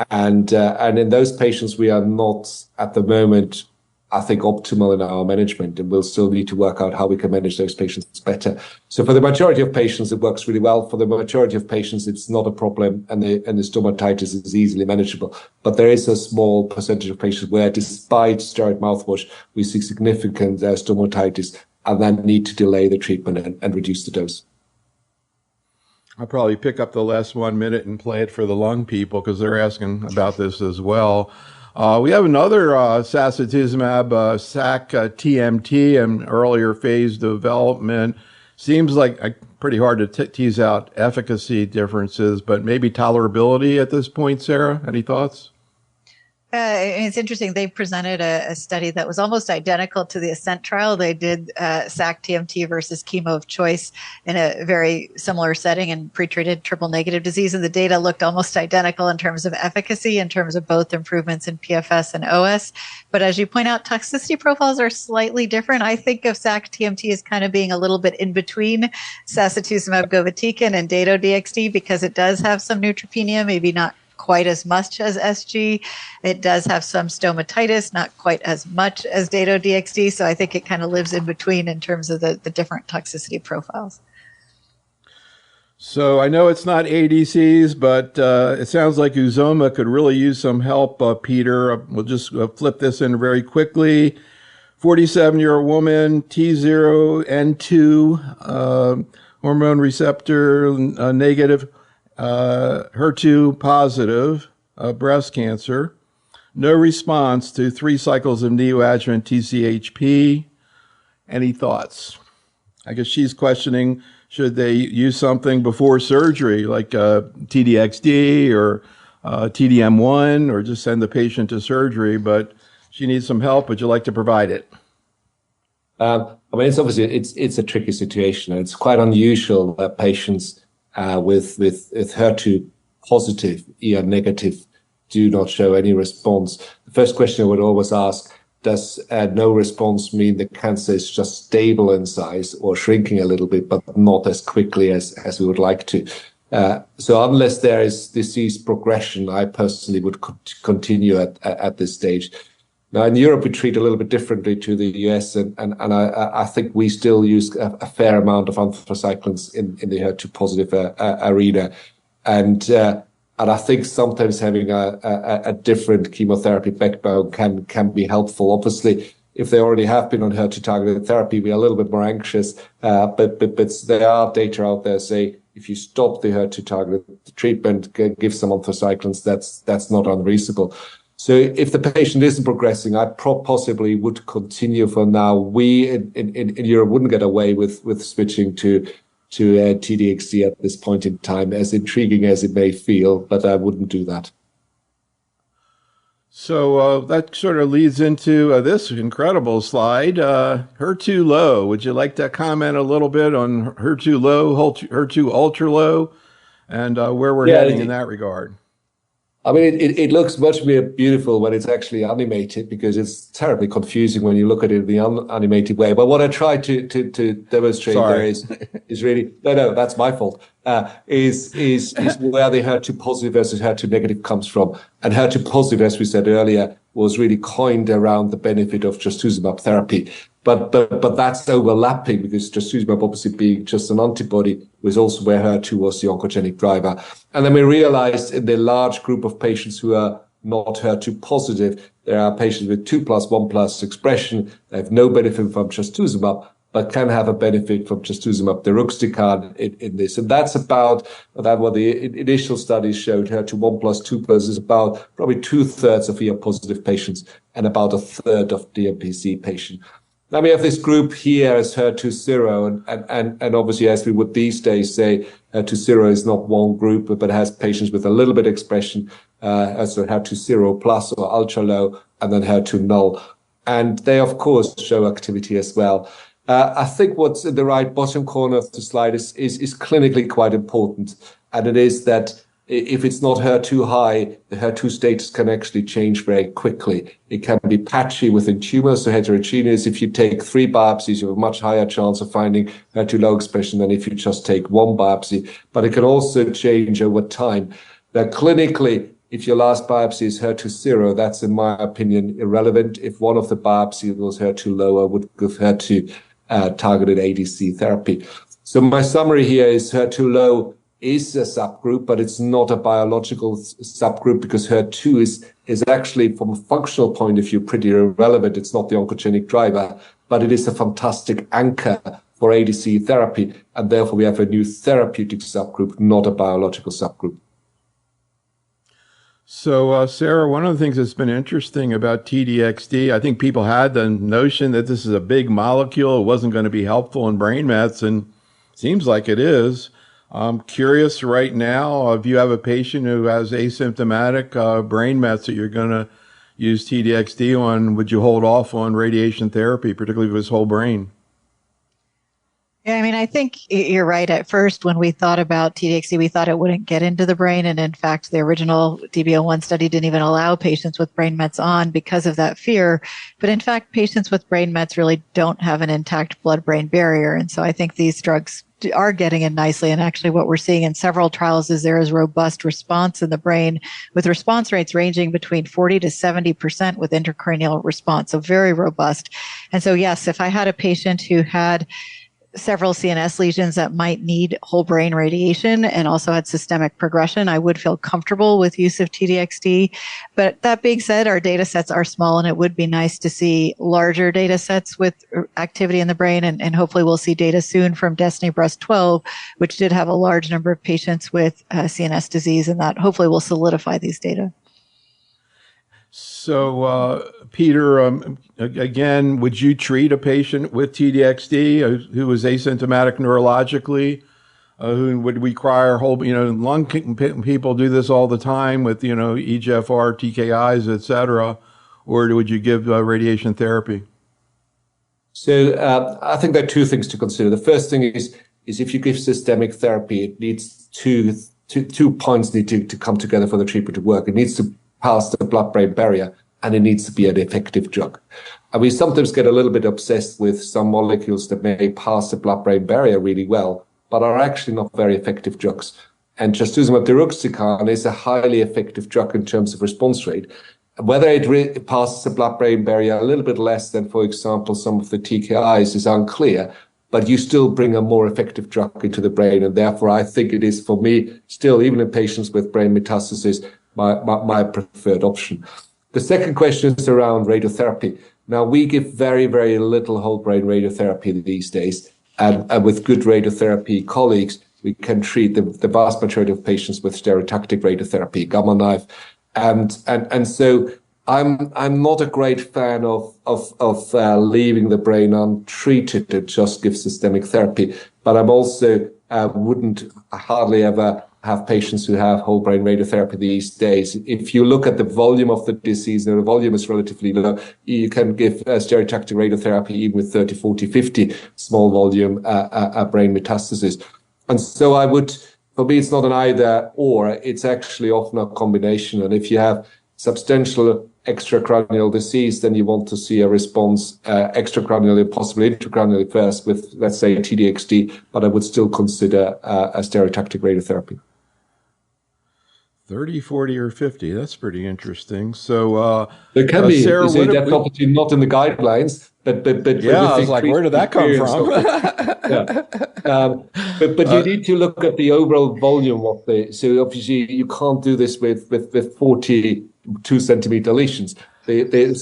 And in those patients, we are not at the moment, I think, optimal in our management, and we'll still need to work out how we can manage those patients better. So for the majority of patients, it works really well. For the majority of patients, it's not a problem, and the stomatitis is easily manageable. But there is a small percentage of patients where, despite steroid mouthwash, we see significant stomatitis, and then need to delay the treatment and reduce the dose. I'll probably pick up the last 1 minute and play it for the lung people, because they're asking about this as well. We have another sacituzumab, SAC-TMT, in earlier phase development. Seems like pretty hard to tease out efficacy differences, but maybe tolerability at this point. Sarah, any thoughts? It's interesting. They presented a study that was almost identical to the ASCENT trial. They did SAC-TMT versus chemo of choice in a very similar setting in pretreated triple-negative disease, and the data looked almost identical in terms of efficacy, in terms of both improvements in PFS and OS. But as you point out, toxicity profiles are slightly different. I think of SAC-TMT as kind of being a little bit in between sacituzumab govitecan and Dato-DXd, because it does have some neutropenia, maybe not quite as much as SG. It does have some stomatitis, not quite as much as Dato-DXd. So I think it kind of lives in between in terms of the different toxicity profiles. So I know it's not ADCs, but it sounds like Uzoma could really use some help, Peter. We'll just flip this in very quickly. 47-year-old woman, T0N2, hormone receptor negative, HER2 positive, breast cancer, no response to 3 cycles of neoadjuvant TCHP. Any thoughts? I guess she's questioning, should they use something before surgery, like TDXD or TDM1, or just send the patient to surgery? But she needs some help. Would you like to provide it? I mean, it's obviously it's a tricky situation, and it's quite unusual that patients with HER2 positive, ER negative, do not show any response. The first question I would always ask, does no response mean the cancer is just stable in size or shrinking a little bit, but not as quickly as we would like to? So unless there is disease progression, I personally would continue at this stage. Now, in Europe, we treat a little bit differently to the US, and I think we still use a fair amount of anthracyclines in the HER2-positive arena. And I think sometimes having a different chemotherapy backbone can be helpful. Obviously, if they already have been on HER2-targeted therapy, we are a little bit more anxious. But there are data out there say if you stop the HER2-targeted treatment, give some anthracyclines, that's not unreasonable. So if the patient isn't progressing, I possibly would continue for now. We in Europe wouldn't get away with switching to TDXD at this point in time, as intriguing as it may feel, but I wouldn't do that. So that sort of leads into this incredible slide, HER2 low. Would you like to comment a little bit on HER2 low, HER2 ultra low, and where we're heading in that regard? I mean, it looks much more beautiful when it's actually animated, because it's terribly confusing when you look at it in the unanimated way. But what I try to demonstrate there is really, no, that's my fault, is where the HER2 positive versus HER2 negative comes from. And HER2 positive, as we said earlier, was really coined around the benefit of trastuzumab therapy. But that's overlapping, because trastuzumab, obviously being just an antibody, was also where HER2 was the oncogenic driver. And then we realized in the large group of patients who are not HER2 positive, there are patients with 2+, 1+ expression. They have no benefit from trastuzumab, but can have a benefit from trastuzumab deruxtecan in this. And that's about what the initial studies showed. HER2 1+, 2+ is about probably 2/3 of ER-positive patients and about 1/3 of DMPC patients. Now we have this group here as HER2 zero, and obviously, as we would these days say, HER2 zero is not one group, but has patients with a little bit expression, as HER2 zero plus or ultra low, and then HER2 null. And they, of course, show activity as well. I think what's in the right bottom corner of the slide is clinically quite important, and it is that if it's not HER2 high, the HER2 status can actually change very quickly. It can be patchy within tumors, so heterogeneous. If you take 3 biopsies, you have a much higher chance of finding HER2 low expression than if you just take 1 biopsy. But it can also change over time. Now, clinically, if your last biopsy is HER2 zero, that's, in my opinion, irrelevant. If one of the biopsies was HER2 low, I would give HER2 targeted ADC therapy. So my summary here is HER2 low is a subgroup, but it's not a biological subgroup, because HER2 is actually, from a functional point of view, pretty irrelevant. It's not the oncogenic driver, but it is a fantastic anchor for ADC therapy. And therefore, we have a new therapeutic subgroup, not a biological subgroup. So, Sarah, one of the things that's been interesting about TDXD, I think people had the notion that this is a big molecule. It wasn't going to be helpful in brain mets, and it seems like it is. I'm curious right now, if you have a patient who has asymptomatic brain mets that you're going to use TDXD on, would you hold off on radiation therapy, particularly for his whole brain? Yeah, I mean, I think you're right. At first, when we thought about TDXD, we thought it wouldn't get into the brain. And in fact, the original DB01 study didn't even allow patients with brain mets on because of that fear. But in fact, patients with brain mets really don't have an intact blood-brain barrier. And so I think these drugs are getting in nicely. And actually what we're seeing in several trials is there is robust response in the brain, with response rates ranging between 40 to 70% with intracranial response. So very robust. And so yes, if I had a patient who had several CNS lesions that might need whole brain radiation and also had systemic progression, I would feel comfortable with use of TDXD. But that being said, our data sets are small, and it would be nice to see larger data sets with activity in the brain. And hopefully we'll see data soon from Destiny Breast 12, which did have a large number of patients with CNS disease, and that hopefully will solidify these data. So, Peter, again, would you treat a patient with TDXD who was asymptomatic neurologically, who would require whole, lung people do this all the time with, EGFR, TKIs, et cetera, or would you give radiation therapy? So I think there are 2 things to consider. The first thing is if you give systemic therapy, it needs two points need to come together for the treatment to work. It needs to pass the blood-brain barrier, and it needs to be an effective drug. And we sometimes get a little bit obsessed with some molecules that may pass the blood-brain barrier really well, but are actually not very effective drugs. And trastuzumab deruxtecan is a highly effective drug in terms of response rate. Whether it passes the blood-brain barrier a little bit less than, for example, some of the TKIs is unclear, but you still bring a more effective drug into the brain. And therefore, I think it is, for me, still, even in patients with brain metastasis, my preferred option. The second question is around radiotherapy. Now, we give very, very little whole brain radiotherapy these days. And with good radiotherapy colleagues, we can treat the vast majority of patients with stereotactic radiotherapy, gamma knife. And so I'm not a great fan of leaving the brain untreated to just give systemic therapy. But I'm also wouldn't hardly ever have patients who have whole brain radiotherapy these days. If you look at the volume of the disease, and the volume is relatively low, you can give stereotactic radiotherapy even with 30, 40, 50 small volume brain metastasis. And so I would, for me, it's not an either or, it's actually often a combination. And if you have substantial extracranial disease, then you want to see a response extracranially, possibly intracranially first with, let's say, TDXD, but I would still consider a stereotactic radiotherapy. 30, 40, or 50. That's pretty interesting. So there can be, Sarah, that's obviously not in the guidelines, but yeah, I was like, where did that come from? But you need to look at the overall volume of so obviously you can't do this with 42 centimeter lesions. So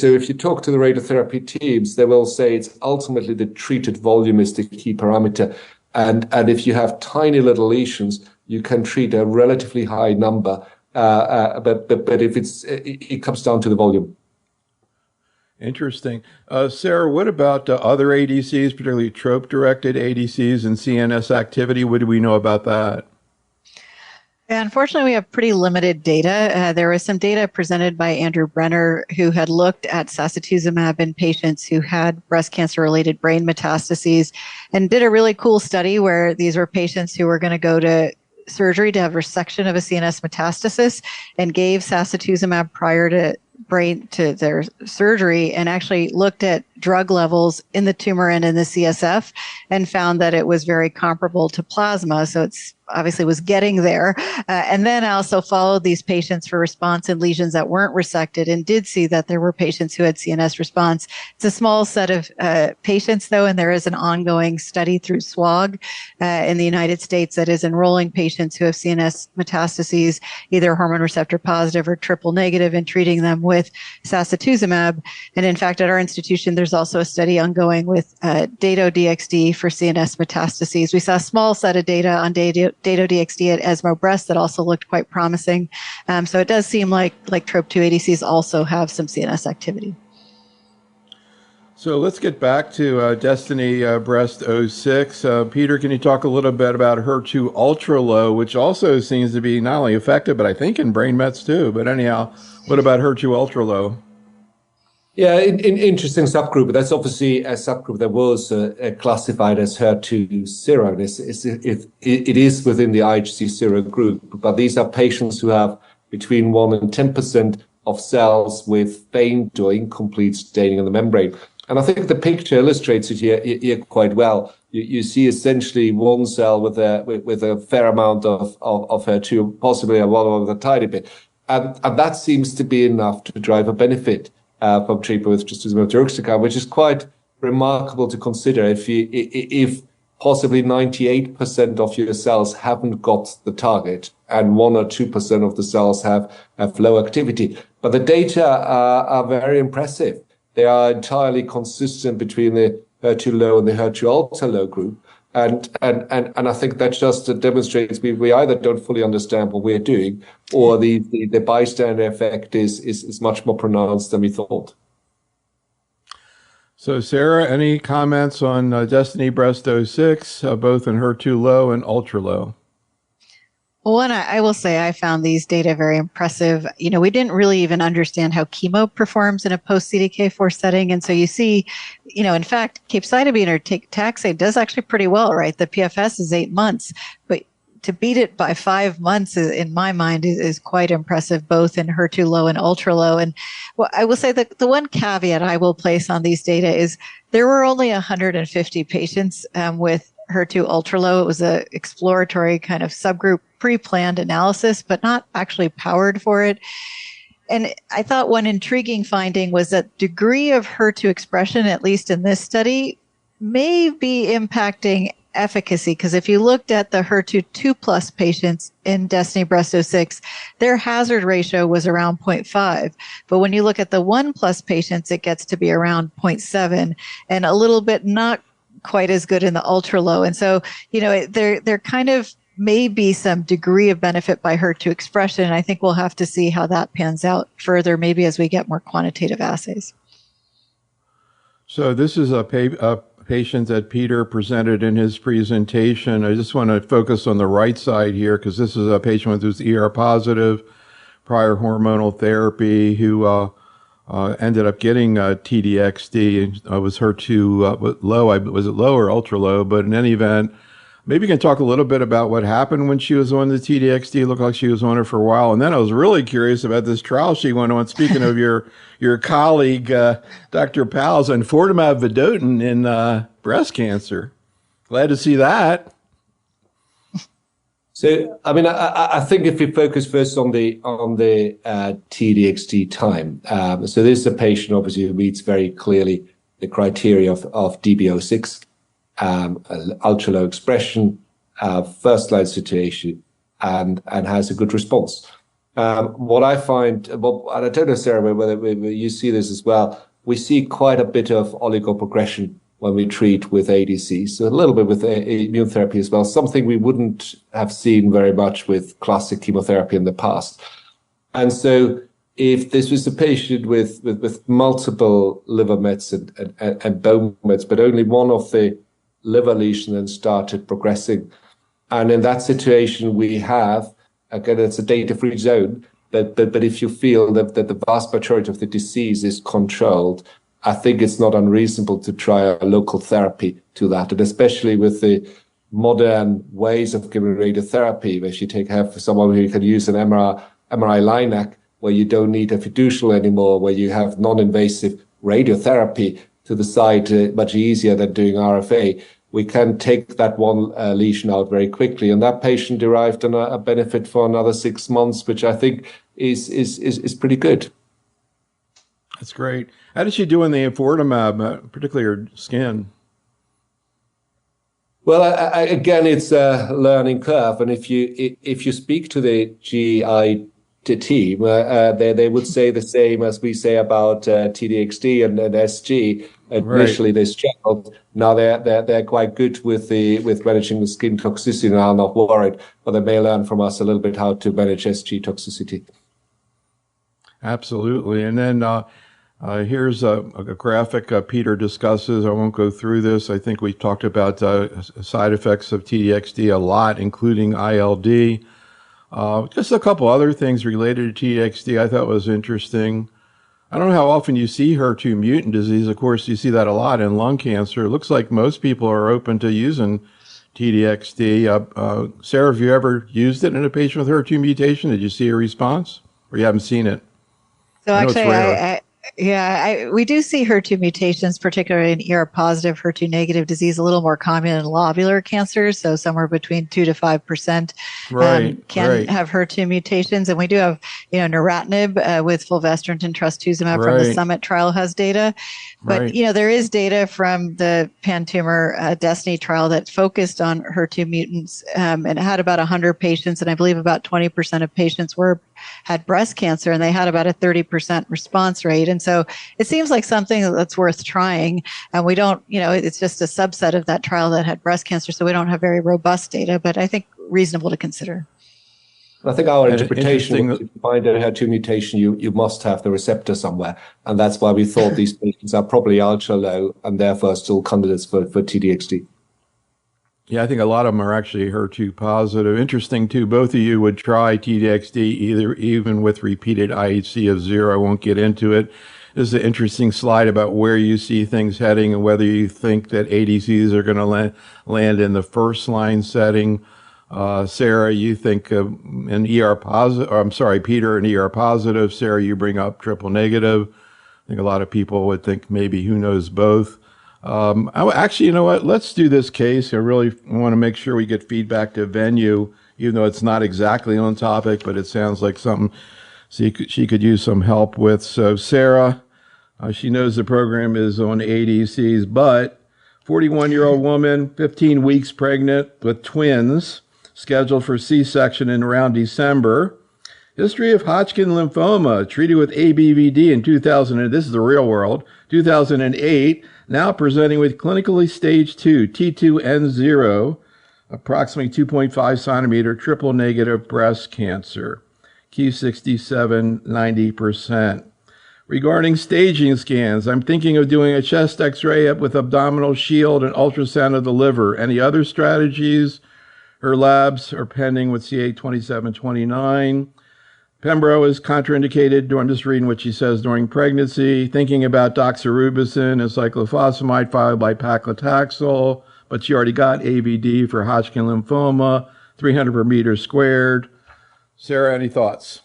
if you talk to the radiotherapy teams, they will say it's ultimately the treated volume is the key parameter. And if you have tiny little lesions, you can treat a relatively high number. But if it comes down to the volume. Interesting. Sarah, what about other ADCs, particularly trope-directed ADCs and CNS activity? What do we know about that? Unfortunately, we have pretty limited data. There was some data presented by Andrew Brenner, who had looked at sacituzumab in patients who had breast cancer-related brain metastases, and did a really cool study where these were patients who were going to go to surgery to have resection of a CNS metastasis, and gave sacituzumab prior to their surgery, and actually looked at drug levels in the tumor and in the CSF, and found that it was very comparable to plasma. So it's obviously was getting there. And then also followed these patients for response in lesions that weren't resected, and did see that there were patients who had CNS response. It's a small set of patients, though, and there is an ongoing study through SWOG in the United States that is enrolling patients who have CNS metastases, either hormone receptor positive or triple negative, and treating them with sacituzumab. And in fact, at our institution, there's also a study ongoing with Dato-DXd for CNS metastases. We saw a small set of data on Dato-DXd at ESMO Breast that also looked quite promising. So it does seem like TROP2 ADCs also have some CNS activity. So let's get back to Destiny Breast 06. Peter, can you talk a little bit about HER2 ultra low, which also seems to be not only effective, but I think in brain mets too. But anyhow, what about HER2 ultra low? Yeah, interesting subgroup. That's obviously a subgroup that was classified as HER2 zero. It is within the IHC zero group, but these are patients who have between 1 and 10% of cells with faint or incomplete staining on the membrane. And I think the picture illustrates it here quite well. You see essentially one cell with a fair amount of HER2, possibly one of a tiny bit, and that seems to be enough to drive a benefit from treatment with trastuzumab deruxtecan, which is quite remarkable to consider. If possibly 98% of your cells haven't got the target, and 1 or 2% of the cells have low activity, but the data are very impressive. They are entirely consistent between the HER2 low and the HER2 ultra low group. And I think that just demonstrates we either don't fully understand what we're doing, or the bystander effect is much more pronounced than we thought. So Sarah, any comments on Destiny Breast 06, both in HER2 low and ultra low? Well, one, I will say I found these data very impressive. You know, we didn't really even understand how chemo performs in a post-CDK4 setting. And so you see, you know, in fact, capecitabine or taxane does actually pretty well, right? The PFS is 8 months. But to beat it by 5 months, in my mind, is quite impressive, both in HER2 low and ultra low. And I will say that the one caveat I will place on these data is there were only 150 patients with HER2 ultra low. It was an exploratory kind of subgroup pre-planned analysis, but not actually powered for it. And I thought one intriguing finding was that degree of HER2 expression, at least in this study, may be impacting efficacy, because if you looked at the HER2 2+ patients in DESTINY-Breast06, their hazard ratio was around 0.5. But when you look at the 1+ patients, it gets to be around 0.7, and a little bit not quite as good in the ultra low. And so, there kind of may be some degree of benefit by HER2 expression. And I think we'll have to see how that pans out further, maybe as we get more quantitative assays. So this is a patient that Peter presented in his presentation. I just want to focus on the right side here, because this is a patient who's ER positive, prior hormonal therapy, who ended up getting TDXD. Was HER2 low? Was it low or ultra low? But in any event, maybe you can talk a little bit about what happened when she was on the TDXD. It looked like she was on it for a while. And then I was really curious about this trial she went on. Speaking of your colleague, Dr. Powell's, on enfortumab vedotin in breast cancer. Glad to see that. So, I mean, I think if we focus first on the TDXD time. So this is a patient, obviously, who meets very clearly the criteria of DB06. Ultra low expression, first line situation, and has a good response. What I find, and I don't know, Sarah, whether you see this as well, we see quite a bit of oligoprogression when we treat with ADCs, so a little bit with immune therapy as well, something we wouldn't have seen very much with classic chemotherapy in the past. And so if this was a patient with multiple liver mets and bone mets, but only one of the liver lesion then started progressing. And in that situation, we have, again, it's a data-free zone, but if you feel that the vast majority of the disease is controlled, I think it's not unreasonable to try a local therapy to that. And especially with the modern ways of giving radiotherapy, where you have someone who can use an MRI LINAC, where you don't need a fiducial anymore, where you have non-invasive radiotherapy to the side, much easier than doing RFA. We can take that one lesion out very quickly, and that patient derived a benefit for another 6 months, which I think is pretty good. That's great. How did she do in the enfortumab, particularly her skin? Well, again, it's a learning curve, and if you speak to the GI team, they would say the same as we say about TDXD and SG. Initially, they struggled. Now they're quite good with managing the skin toxicity. Now I'm not worried, but they may learn from us a little bit how to manage SG toxicity. Absolutely. And then here's a graphic Peter discusses. I won't go through this. I think we talked about side effects of TDXD a lot, including ILD. Just a couple other things related to TDXD I thought was interesting. I don't know how often you see HER2 mutant disease. Of course, you see that a lot in lung cancer. It looks like most people are open to using TDXD. Sarah, have you ever used it in a patient with HER2 mutation? Did you see a response, or you haven't seen it? So actually, we do see HER2 mutations, particularly in ER-positive, HER2-negative disease, a little more common in lobular cancers, so somewhere between 2 to 5% can have HER2 mutations. And we do have, neratinib with fulvestrant and trastuzumab from the Summit trial has data. But, there is data from the pan-tumor Destiny trial that focused on HER2 mutants and it had about 100 patients, and I believe about 20% of patients had breast cancer, and they had about a 30% response rate. And so it seems like something that's worth trying. And we don't, it's just a subset of that trial that had breast cancer, so we don't have very robust data, but I think reasonable to consider. I think our interpretation, if you find a HER2 mutation, you must have the receptor somewhere. And that's why we thought these patients are probably ultra low and therefore still candidates for TDXD. Yeah, I think a lot of them are actually HER2 positive. Interesting, too, both of you would try TDXD even with repeated IHC of 0. I won't get into it. This is an interesting slide about where you see things heading and whether you think that ADCs are going to land in the first-line setting. Sarah, you think an ER positive, or I'm sorry, Peter, an ER positive. Sarah, you bring up triple negative. I think a lot of people would think maybe who knows both. Actually, you know what? Let's do this case. I really want to make sure we get feedback to venue, even though it's not exactly on topic, but it sounds like something she could use some help with. So Sarah, she knows the program is on ADCs, but 41-year-old woman, 15 weeks pregnant with twins, scheduled for C-section in around December. History of Hodgkin lymphoma, treated with ABVD in 2000, and this is the real world, 2008, now presenting with clinically stage 2, T2N0, approximately 2.5 centimeter triple negative breast cancer, Q67, 90%. Regarding staging scans, I'm thinking of doing a chest x-ray with abdominal shield and ultrasound of the liver. Any other strategies? Her labs are pending with CA2729. Pembro is contraindicated. I'm just reading what she says during pregnancy. Thinking about doxorubicin and cyclophosphamide followed by paclitaxel, but she already got AVD for Hodgkin lymphoma, 300 per meter squared. Sarah, any thoughts?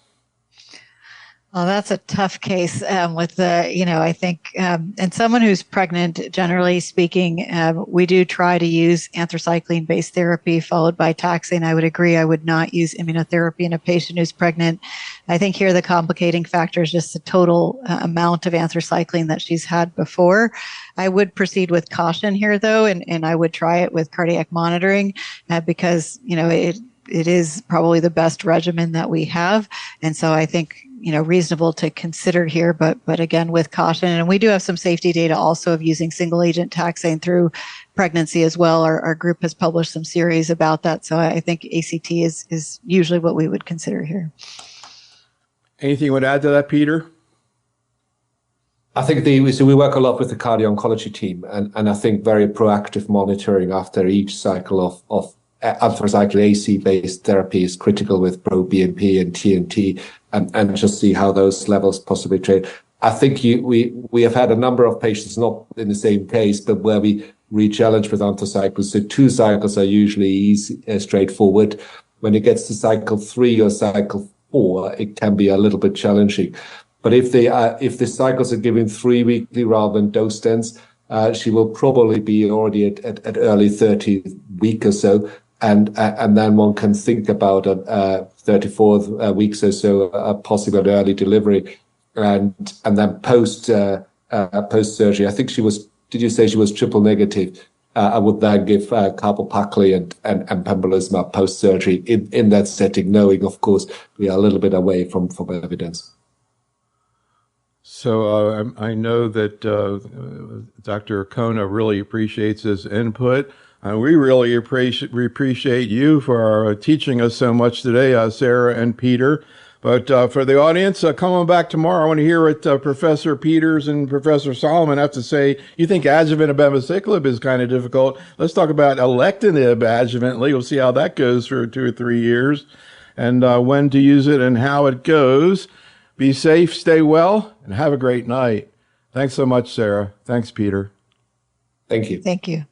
Well, that's a tough case with the, I think, and someone who's pregnant, generally speaking, we do try to use anthracycline-based therapy followed by taxane. I would agree. I would not use immunotherapy in a patient who's pregnant. I think here the complicating factor is just the total amount of anthracycline that she's had before. I would proceed with caution here, though, and I would try it with cardiac monitoring because, it is probably the best regimen that we have. And so I think, reasonable to consider here, but again, with caution. And we do have some safety data also of using single agent taxane through pregnancy as well. Our group has published some series about that. So I think ACT is usually what we would consider here. Anything you would add to that, Peter? I think we work a lot with the cardio-oncology team, and I think very proactive monitoring after each cycle of anthracycline AC-based therapy is critical with pro-BNP and TNT, and just see how those levels possibly trade. I think we have had a number of patients, not in the same case, but where we re-challenge with anthracyclines. So 2 cycles are usually easy, straightforward. When it gets to cycle 3 or cycle 4, it can be a little bit challenging. But if the cycles are given 3 weekly rather than dose dense, she will probably be already at early 30th week or so. And then one can think about 34 weeks or so, possible early delivery, and then post surgery. I think she was. Did you say she was triple negative? I would then give carboplatin and pembrolizumab post surgery in that setting, knowing, of course, we are a little bit away from evidence. So I know that Dr. Kona really appreciates his input. We really appreciate you for teaching us so much today, Sarah and Peter. But for the audience, come on back tomorrow. I want to hear what Professor Peters and Professor Solomon have to say. You think adjuvant abemaciclib is kind of difficult. Let's talk about alectinib adjuvantly. We'll see how that goes for 2 or 3 years, and when to use it and how it goes. Be safe, stay well, and have a great night. Thanks so much, Sarah. Thanks, Peter. Thank you. Thank you.